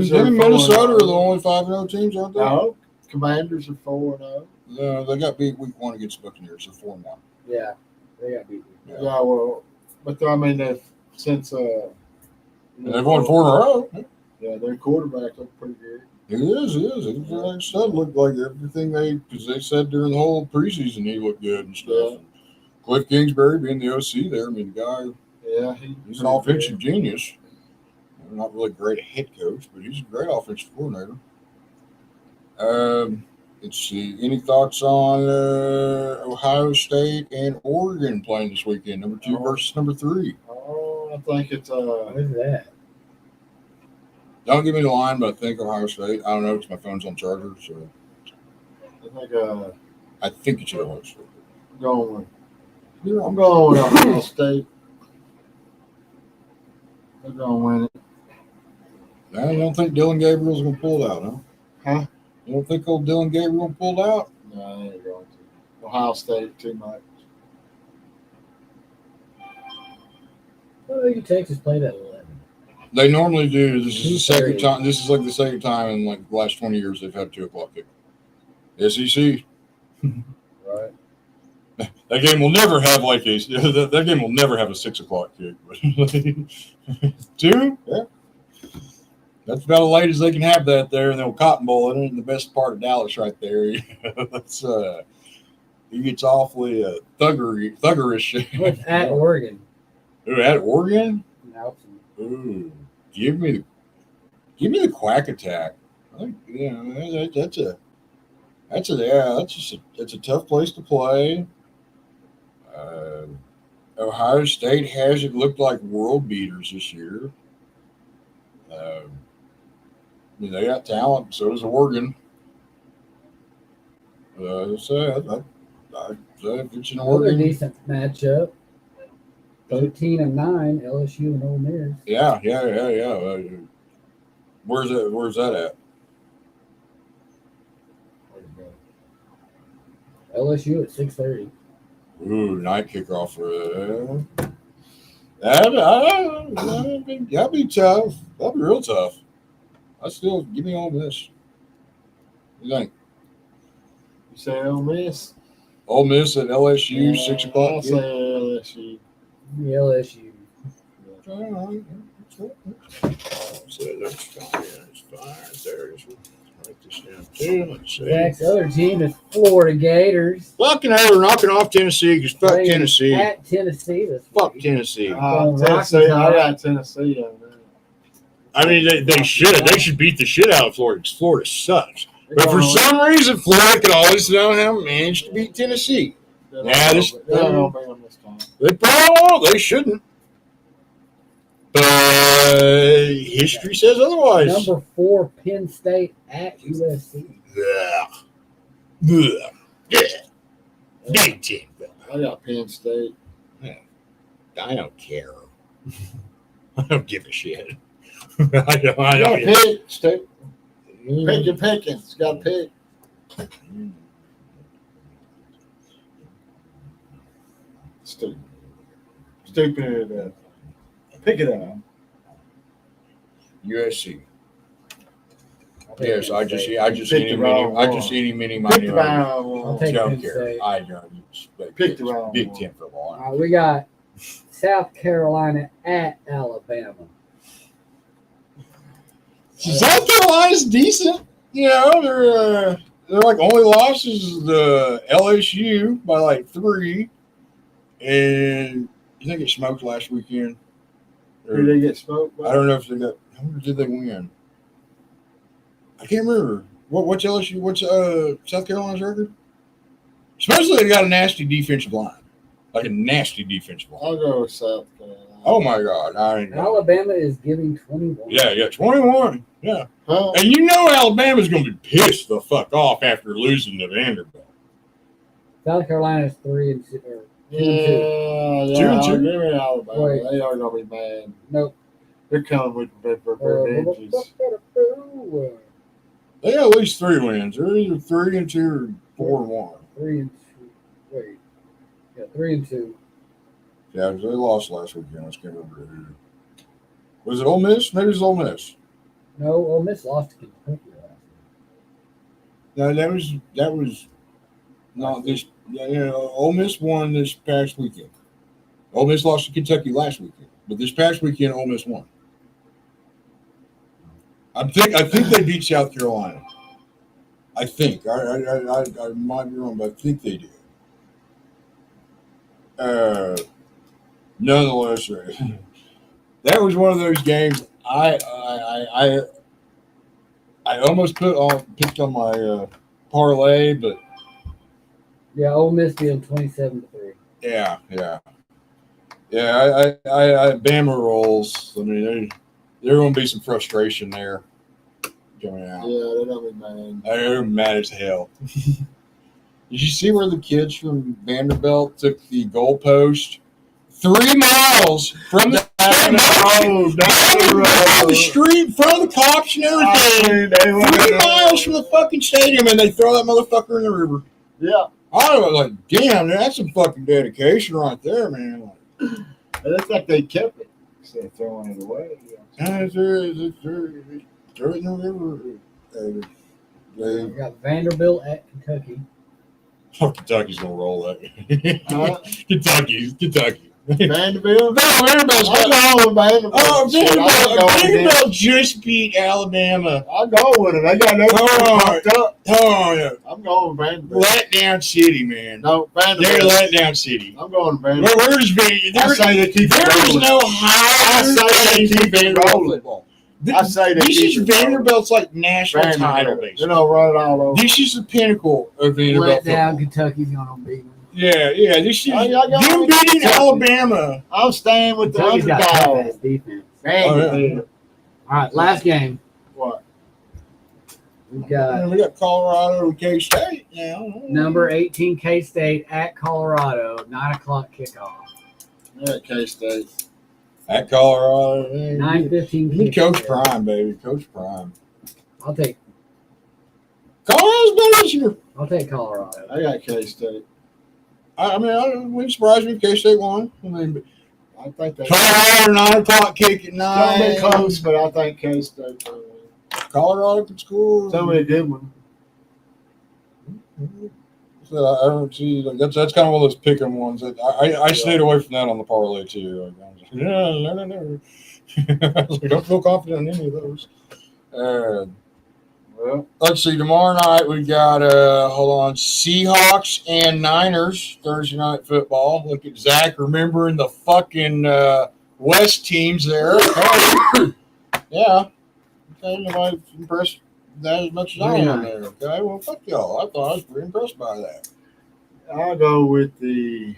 the 4-0. only 5-0 teams out there. No, Commanders are 4-0. No, they got beat week 1 against the Buccaneers. They're 4-1. Yeah, they got beat. Yeah, well, but I mean, they've since And they've won 4 in a row. Yeah, their quarterback looked pretty good. He is. He's like said, looked like everything because they said during the whole preseason he looked good and stuff. Yeah. And Cliff Kingsbury being the OC there, I mean, the guy, Yeah, he's an offensive genius. Not really great head coach, but he's a great offensive coordinator. Let's see. Any thoughts on Ohio State and Oregon playing this weekend? Number 2 versus number 3. Oh, I think it's What is that? Don't give me the line, but I think Ohio State. I don't know because my phone's on charger, so I think it's Ohio State. I'm going with Ohio State. They're going to win it. Now, you don't think Dylan Gabriel's going to pull it out, huh? Huh? You don't think old Dylan Gabriel pulled out? No, I ain't going to. Ohio State too much. Well, I think Texas played at 11. They normally do. This is the second time. This is like the second time in like the last 20 years they've had 2:00 kick. SEC. Right. That game will never have like a. That game will never have a 6:00 kick. 2? Yeah. That's about as late as they can have that there, and they'll cotton bowl it in the best part of Dallas right there. That's he gets awfully thuggerish. What's at Oregon? Ooh, at Oregon? No. Ooh, give me the Quack Attack. I think that's a tough place to play. Ohio State hasn't looked like world beaters this year. I mean, they got talent, so does Oregon. So if it's an Another Oregon, decent matchup. 13-9, LSU and Ole Miss. yeah. Where's that at? LSU at 6:30. Ooh, night kickoff for that'd be tough. That'd be real tough. I still give me Ole Miss. What do you think? You say Ole Miss? Ole Miss at LSU, 6:00. I'll say LSU. The LSU. So that's fine. That's fine. There it is. Write this down too. Let's see. Next other team is Florida Gators. Knocking off Tennessee because fuck Playing Tennessee. At Tennessee this week. Fuck Tennessee. Tennessee. I got Tennessee on there. I mean, they should beat the shit out of Florida because Florida sucks. But for some reason, Florida could always somehow manage to beat Tennessee. They probably won't. They shouldn't. But history says otherwise. Number 4, Penn State at USC. Yeah. Big team. I got Penn State. I don't care. I don't give a shit. I don't. Pick, State. Pick your pickings. Got to pick. Stupid. Pick it up. USC. Yes, I just any mini money. I'll take Don't Penn care. State. I don't Pick the wrong Big one. Ten football. We got South Carolina at Alabama. South Carolina's decent. You know, they're like only losses the LSU by like 3, and you think it smoked last weekend? Or, Did they get smoked? I don't know if they got. How much did they win? I can't remember. What's LSU? What's South Carolina's record? Supposedly they got a nasty defensive line, like a nasty defensive line. I'll go with South Carolina. Oh my God! I ain't know. Alabama is giving 21. Yeah, 21. Yeah. Huh? And you know Alabama's going to be pissed the fuck off after losing to Vanderbilt. South Carolina's 3 and 2. Yeah, 2 and 2. Give me Alabama. Wait. They are going to be mad. Nope. They're coming with revenge. They got at least 3 wins. They're either 3 and 2 or 4 and 1. 3 and 2. Wait. Yeah, 3 and 2. Yeah, they lost last weekend. I can't remember who. Was it Ole Miss? Maybe it was Ole Miss. No, Ole Miss lost to Kentucky last No, that was not this. Yeah, Ole Miss won this past weekend. Ole Miss lost to Kentucky last weekend, but this past weekend Ole Miss won. I think they beat South Carolina. I think I might be wrong, but I think they did. Nonetheless, that was one of those games I almost picked on my parlay, but Yeah, Ole Miss being 27-3. yeah. I Bama rolls. I mean, there going to be some frustration there coming out. Yeah, they're going to be mad. They're mad as hell. Did you see where the kids from Vanderbilt took the goalpost 3 miles from the Down the street, in front of the cops and everything? 3 miles from the fucking stadium, and they throw that motherfucker in the river. Yeah. I was like, damn, that's some fucking dedication right there, man. It looks like they kept it instead of throwing it away. Throw it in the river. We got Vanderbilt at Kentucky. Oh, Kentucky's gonna roll that. Kentucky. Vanderbilt? No, Vanderbilt's I'll go with Vanderbilt. Oh, Vanderbilt just beat Alabama. I'll go with it. They got no up. Oh, yeah. I'm going with Vanderbilt. Letdown city, man. No, Vanderbilt. They're letdown city. I'm going with Vanderbilt. Where's Vanderbilt? I say they keep it There's rolling. no I say higher they keep it rolling. football. I say they This keep is it rolling. Vanderbilt's like national title, You basically. know, run it all over. This is the pinnacle of Vanderbilt Let down football. Kentucky's going to beat them. Yeah. This is I got them with beating Kentucky. Alabama. I'm staying with the Kentucky's got underdog. tough-ass defense. Vanderbilt. All right, last game. What? We got We got Colorado and K-State now. number 18 K-State at Colorado, 9 o'clock kickoff. Yeah, K-State. At Colorado. 9:15 Coach kickoff. Prime, baby. Coach Prime. I'll take Colorado's better this year. Colorado. I got K-State. I wouldn't surprise me if K-State won. I mean, I think they Colorado 9 o'clock kick at Don't 9. be close, but I think K-State will win. Colorado can score. Somebody good one. So I don't see. Like, that's kind of one of those pick 'em ones. That I stayed away from that on the parlay too. Like, I was like, no. I was like, don't feel confident in any of those. Well, Let's see. Tomorrow night we got Seahawks and Niners Thursday night football. Look at Zach remembering the fucking West teams there. Yeah. Okay, nobody impressed that as much as I am there. Okay, well, fuck y'all. I thought I was pretty impressed by that. I'll go with the.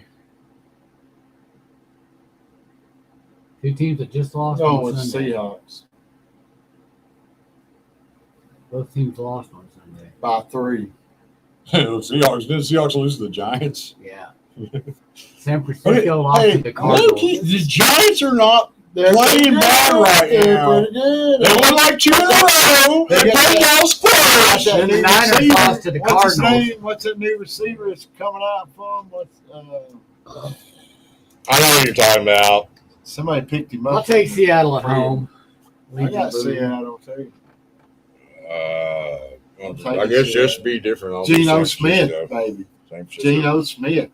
Two teams that just lost Going on with Sunday. Seahawks Both teams lost on Sunday. by 3. Seahawks lose to the Giants. Yeah. San Francisco lost to the Cardinals. The Giants are not They're playing bad right They're now. pretty good. They won like 2 in a row. They They got played Dallas close. And the Niners lost to the What's his Cardinals. name? What's that new receiver that's coming out from? I know what you're talking about. Somebody picked him I'll up. take Seattle at home. I got Seattle too. I guess just be different. On Geno Smith, baby. Geno Smith.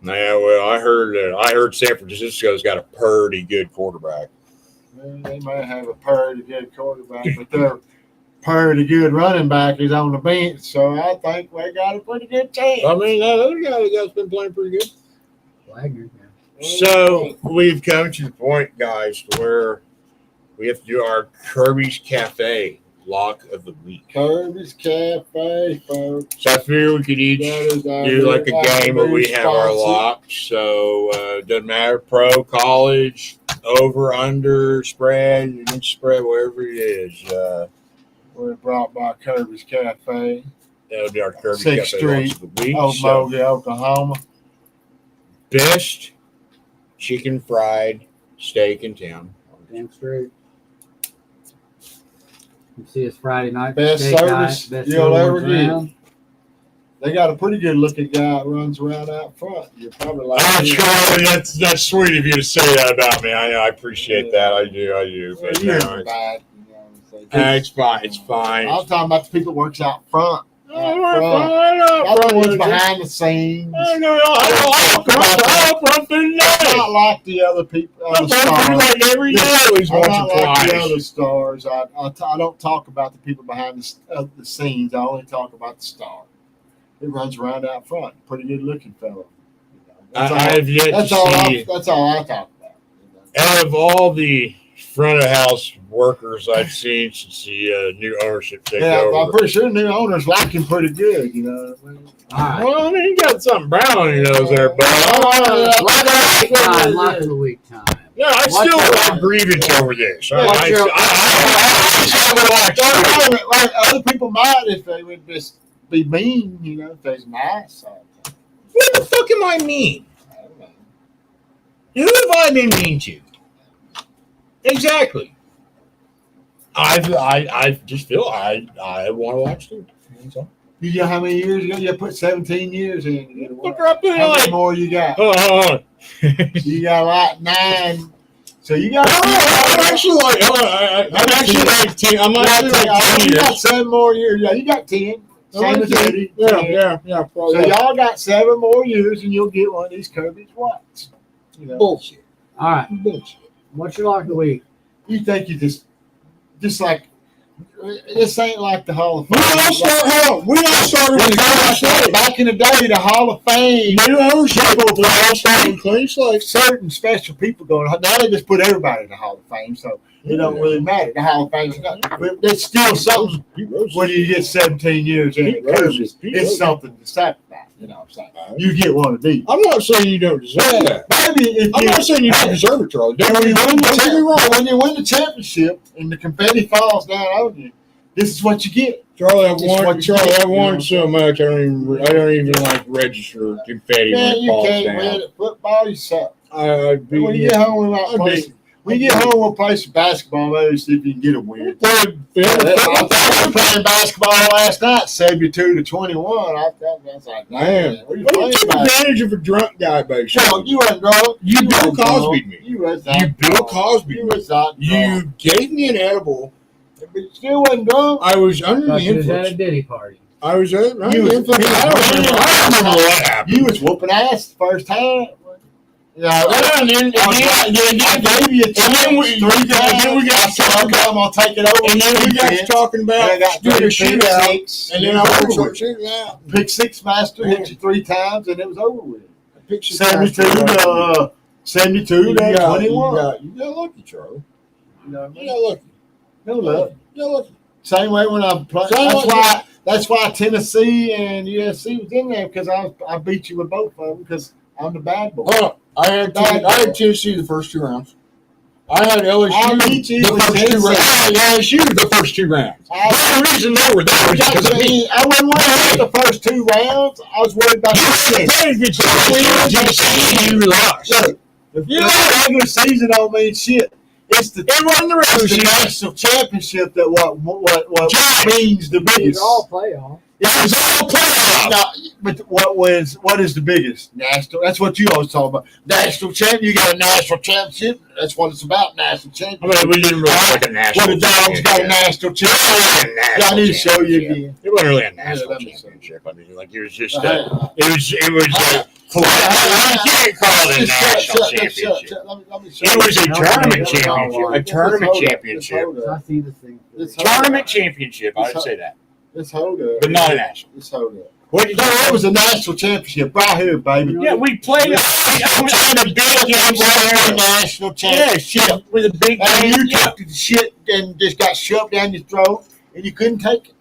Yeah, well, I heard San Francisco's got a pretty good quarterback. Well, they might have a pretty good quarterback, but their pretty good running back is on the bench, so I think we got a pretty good chance. I mean, that other guy's been playing pretty good. Wagner. So we've come to the point, guys, where we have to do our Kirby's Cafe lock of the week. Kirby's Cafe, folks. So I figured we could each do like a game where we have our locks. So doesn't matter, pro, college, over, under, spread, against spread, wherever it is. We're brought by Kirby's Cafe. That'll be our Kirby's 6th Cafe Street, lock of the week. Okmulgee, Oklahoma. Best chicken fried steak in town. Damn straight. You see us Friday night. Best steak service night, you'll ever around. get. They got a pretty good looking guy that runs around out front. You're probably like, Charlie, that's sweet of you to say that about me. I appreciate that. I do. Well, But you're no, bad, it's fine. It's fine. I'm talking about the people that works out front. I Not the ones behind the scenes. I Not like the other people. Other stars. like every day. Always I'm once not or like the twice. other stars. I don't talk about the people behind the scenes. I only talk about the star. He runs around out front. Pretty good looking fellow. I've yet to see. That's all I talk about. Out of all the front of house workers I've seen since the new ownership took over. I'm pretty sure new owners like him pretty good. You know. Well, I mean, you got something brown on your nose there, but Lock of the week time. yeah, I still have grievance over this. Like other people might if they would just be mean, you know, if they're nice. What the fuck am I mean? I don't know. Who have I been mean to? Exactly. I just feel I want to watch too. You know how many years ago? You put 17 years in. Look her up there, How many like, more you got? hold on. You got like 9. So you got. I'm actually like 10. I'm actually like 10 You got years. 7 more years. Yeah, you got 10. Same as Eddie. Yeah. So Probably. y'all got 7 more years, and you'll get one of these Kirby's watts. You know. Bullshit. All right. Bullshit. What's your lock of the week? You think you just like this ain't like the Hall of Fame. We all started with the Back in the day, the Hall of Fame. new ownership of clean slate. Certain special people going. Now they just put everybody in the Hall of Fame, so it don't really matter. The Hall of Fame, it's still something. When you get 17 years in it, it's something to sacrifice. You know what I'm saying? You get one of these. I'm not saying you don't deserve that. Maybe if I'm not saying you don't deserve it, Charlie. Don't when you win get me wrong. when you win the championship and the confetti falls down on you, this is what you get. Charlie, I've It's what won. you Charlie, get, I've won you so much. I don't even like register confetti Man, when it you falls can't down. win at football. You suck. I'd be. When you get home, we might I'd play. be- When you get home, we'll play some basketball. Maybe see if you can get a win. I Yeah. was playing basketball last night, 72-21. I thought that's like, Man, what are you what playing took basketball? advantage of a drunk guy, baby? No, you wasn't drunk. You Bill wasn't drunk. Cosby'd me. You was You not Bill drunk. Cosby. You was not drunk. You gave me an edible. But you still wasn't drunk. I was under the Thought you was at a influence. Diddy party. I was under You the was- influence. I don't remember what happened. You was whooping ass the first time. Yeah, And then I gave you a chance then we got talking. I'm gonna take it over. And then we got to talking I about got doing a 3 shootout. picks. And then I worked some shooting out. Pick 6 master, hit you 3 times, and it was over with. Pick some 72 to 72 to 21. You got lucky, Charlie. You know what I You mean? got lucky. No luck. You got lucky. Same way when I played. Same way. That's why Tennessee and USC was in there because I beat you with both of them because I'm the bad boy. Hold on. I had Tennessee the first 2 rounds. I had LSU I beat you the with first 2 Tennessee. rounds. I had LSU the first 2 rounds. The only reason they were there was because of me. I wasn't worried about the first 2 rounds. I was worried about You lost. Look, if you the regular season don't mean shit. It's the national championship that what means the biggest. playoff. It was all playoffs. No, but what is the biggest? National. That's what you always talk about. National champion. You got a national championship. That's what it's about. National championship. We didn't really like a national. Well, the Dogs got a national championship. I need to show you again. It wasn't really a national championship. I mean, like it was just. It was. You can't call it a national championship. It was a tournament championship. A tournament championship. I see the thing. Tournament championship. I didn't say that. Let's hold up. But not a national. Let's hold up. What did you That was a national championship right here, baby. Yeah, we played a big game. National championship with a big and game. you took the shit and just got shoved down your throat, and you couldn't take it.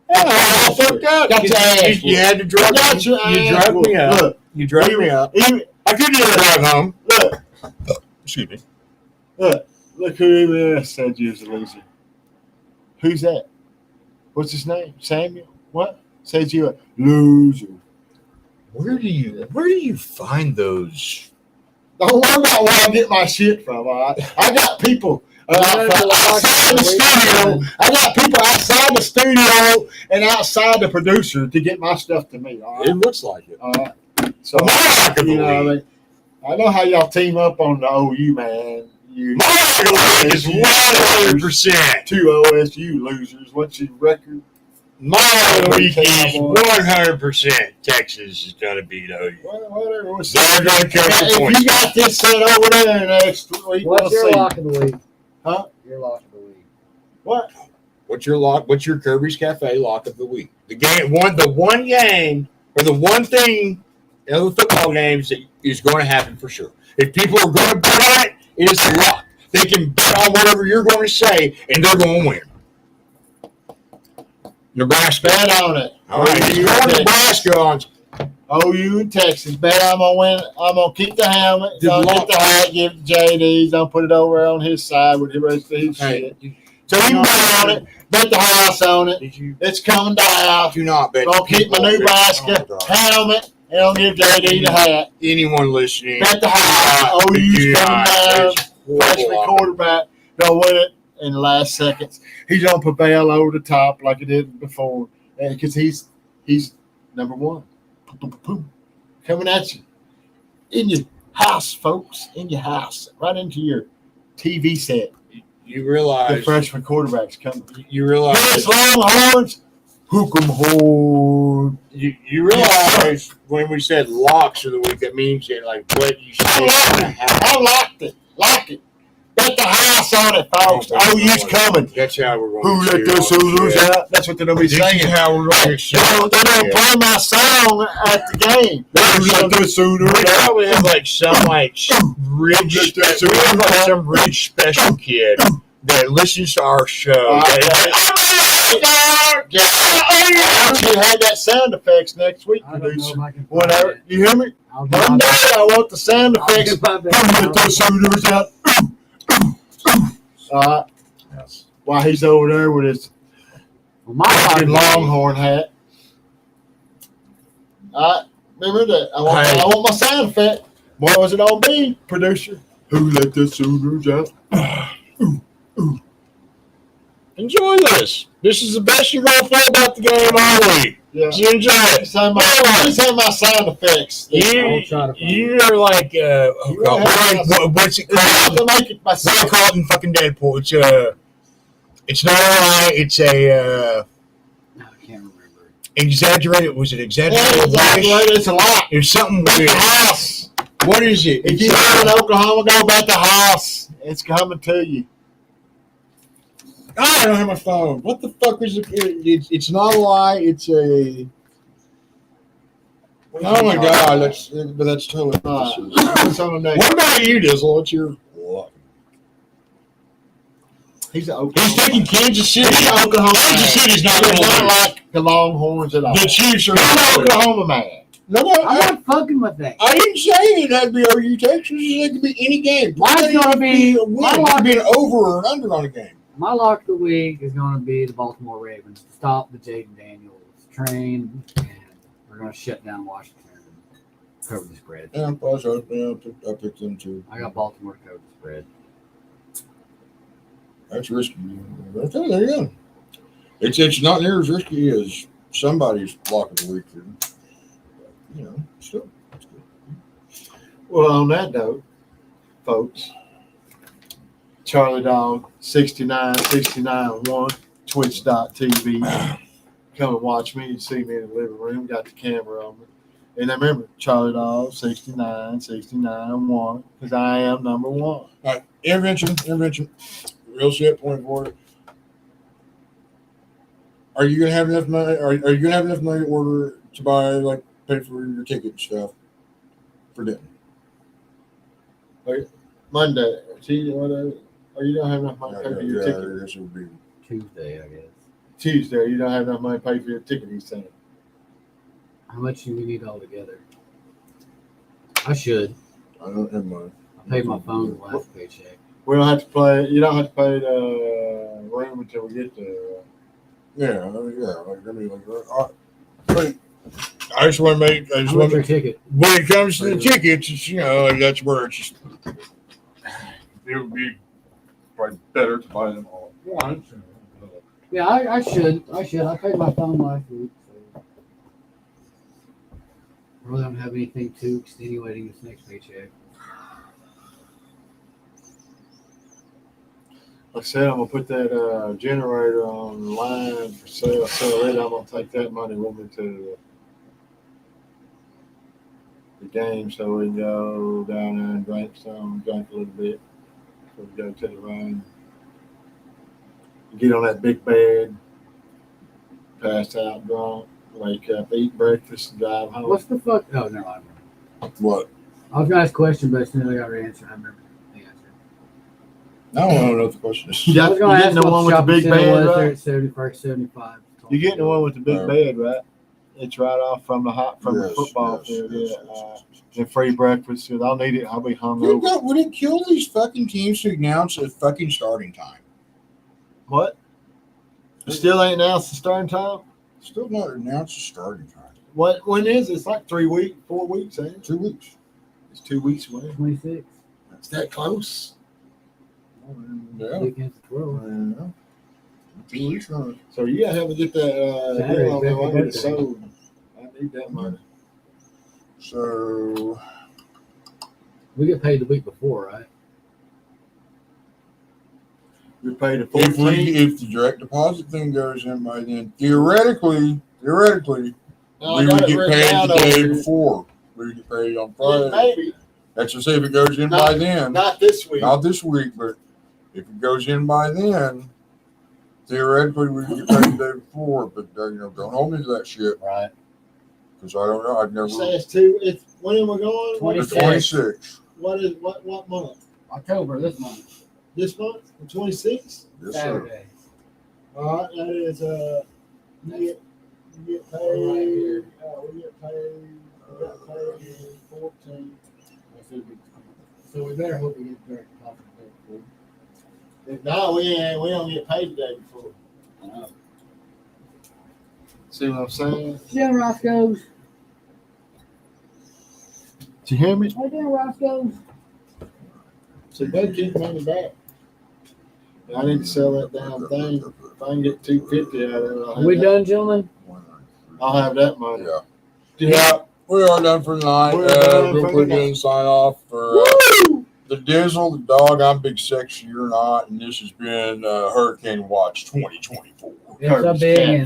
I fucked up. Got your ass. You had to drug me. You drugged me up. Look, you drugged me up. I couldn't even drive home. Look. Excuse me. Look who even else said you was a loser. Who's that? What's his name? Samuel? What? Says you a loser. Where do you find those? Don't worry about where I get my shit from. All right? I got people outside the studio. I got people outside the studio and outside the producer to get my stuff to me. All right? It looks like it. All right. So I know how y'all team up on the OU, man. My is 100%. 2 OSU losers. What's your record? My week is 100% Texas is going to beat OU. Whatever. They're going to catch the points. If you got this set over there next week, What's your lock of the week? Huh? Your lock of the week. What? What's your Kirby's Cafe lock of the week? The one game or the one thing in the football games that is going to happen for sure. If people are going to bet on it, it is the lock. They can bet on whatever you're going to say, and they're going to win. Nebraska. Bet on it. All right, you're going to Nebraska on OU and Texas. Bet I'm going to win. I'm going to keep the helmet. I'm going to get the hat, give it to JD's. I'm going to put it over on his side with the rest of his shit. So you bet on it. Bet the house on it. It's coming down. Do not bet. I'm going to keep my Nebraska helmet. And I'll give JD the hat. Anyone listening? Bet the house. OU's coming down. Freshman quarterback. They'll win it in the last seconds. He's going to prevail over the top like he did before. Because he's number one. Coming at you. In your house, folks. In your house. Right into your TV set. You realize. The freshman quarterback's coming. You realize. Yes, Longhorns. Hook 'em hard. You realize when we said locks of the week, that means that like what you said. I locked it. Lock it. Bet the house on it, folks. OU's coming. That's how we're going Who let this lose out? That's what they're going to be saying. This is how we're going to They're going to play my song at the game. Who let this Sooners We out? probably have like some rich special kid that listens to our show. I should have that sound effects next week, producer. Whatever. You hear me? One day I want the sound effects. Who let those Sooners out? While he's over there with his fucking Longhorn hat. Remember that? I want my sound effect. What was it on me, producer? Who let the Sooners out? Enjoy this. This is the best you're going to feel about the game all week. Yeah. You enjoy it. Just have my sound effects. You are like, what's it called? What's it called in fucking Deadpool? It's not a lie. It's a. I can't remember. Exaggerated. Was it exaggerated? It's a lot. There's something weird. House. What is it? If you live in Oklahoma, go back to house. It's coming to you. I don't have my phone. What the fuck is it? It's not a lie. It's a. Oh my god! That's totally. What about you, Dizzle? What's your? He's taking Kansas City. Oklahoma. Kansas City's not like the Longhorns at all. The Chiefs are an Oklahoma man. No, I'm not fucking with that. I didn't say it had to be OU Texas. It could be any game. Mine's going to be It could be an over or an under on a game. My lock of the week is going to be the Baltimore Ravens to stop the Jaden Daniels train, and we're going to shut down Washington and cover the spread. Yeah, I picked them too. I got Baltimore to cover the spread. That's risky. Okay, there you go. It's not near as risky as somebody's blocking the weekend. You know, still. Well, on that note, folks, Charlie Dog 6969 Twitch.tv. Come and watch me and see me in the living room. Got the camera on me. And I remember Charlie Dog 6969 because I am number one. All right, intervention. Real shit. Point forward. Are you gonna have enough money? Are you gonna have enough money to order to buy pay for your ticket and stuff for dinner? Monday, Tuesday, whatever. Or you don't have enough money to pay for your ticket? I guess it would be Tuesday, I guess. Tuesday, you don't have enough money to pay for your ticket, he's saying. How much do we need altogether? I should. I don't have money. I paid my phone the last paycheck. We don't have to pay. You don't have to pay the room until we get there. Yeah. I just want to make. I just want your ticket. When it comes to the tickets, it's, that's where it's just. It would be probably better to buy them all at once. Yeah, I should. I paid my phone last week. So. I really don't have anything too extenuating this next paycheck. Like I said, I'm gonna put that generator online for sale. So later, I'm gonna take that money with me to the game, so we can go down there and drink a little bit. So we go to the run, get on that big bed, pass out drunk, wake up, eat breakfast, and drive home. What's the fuck? Oh, never mind. What? I was gonna ask a question, but as soon as I got your answer, I remember the answer. I don't know what the question is. I was gonna ask the one with the big bed, right? There at 75. You're getting the one with the big bed, right? It's right off from the football field. And free breakfast. I'll need it. I'll be hungover. Would it kill these fucking teams to announce a fucking starting time? What? It still ain't announced the starting time? Still not announced the starting time. What? When is it? It's like 4 weeks, ain't it? 2 weeks. It's 2 weeks away. 26. It's that close. Yeah. Against the 12. Yeah. 2 weeks on it. So you gotta help me get that Saturday, deal on there. I get it sold. I need that money. So we get paid the week before, right? We paid the 14th. If the direct deposit thing goes in by then, theoretically, we would get paid the day before. We would get paid on Friday. Maybe. That's to say if it goes in by then. Not this week. Not this week, but if it goes in by then, theoretically we would get paid the day before. But don't hold me to that shit. Right. Because I don't know. I've never. Say it's when am I going? 26. What month? October, this month. This month? The 26th? Yes, Saturday. All right, that is we get paid. We get paid 14. So we better hope we get direct deposit the day before. No, we don't get paid the day before. See what I'm saying? Yeah, Roscoe's. Did you hear me? Right there, Roscoe's. So they keep money back. I need to sell that damn thing. If I can get $250 out of it, Are we done, gentlemen? I'll have that money. Yeah, we are done for tonight. Real quick, sign off for the Dizzle, the dog. I'm Big Sexy, you're not, and this has been Hurricane Watch 2024. It's a big.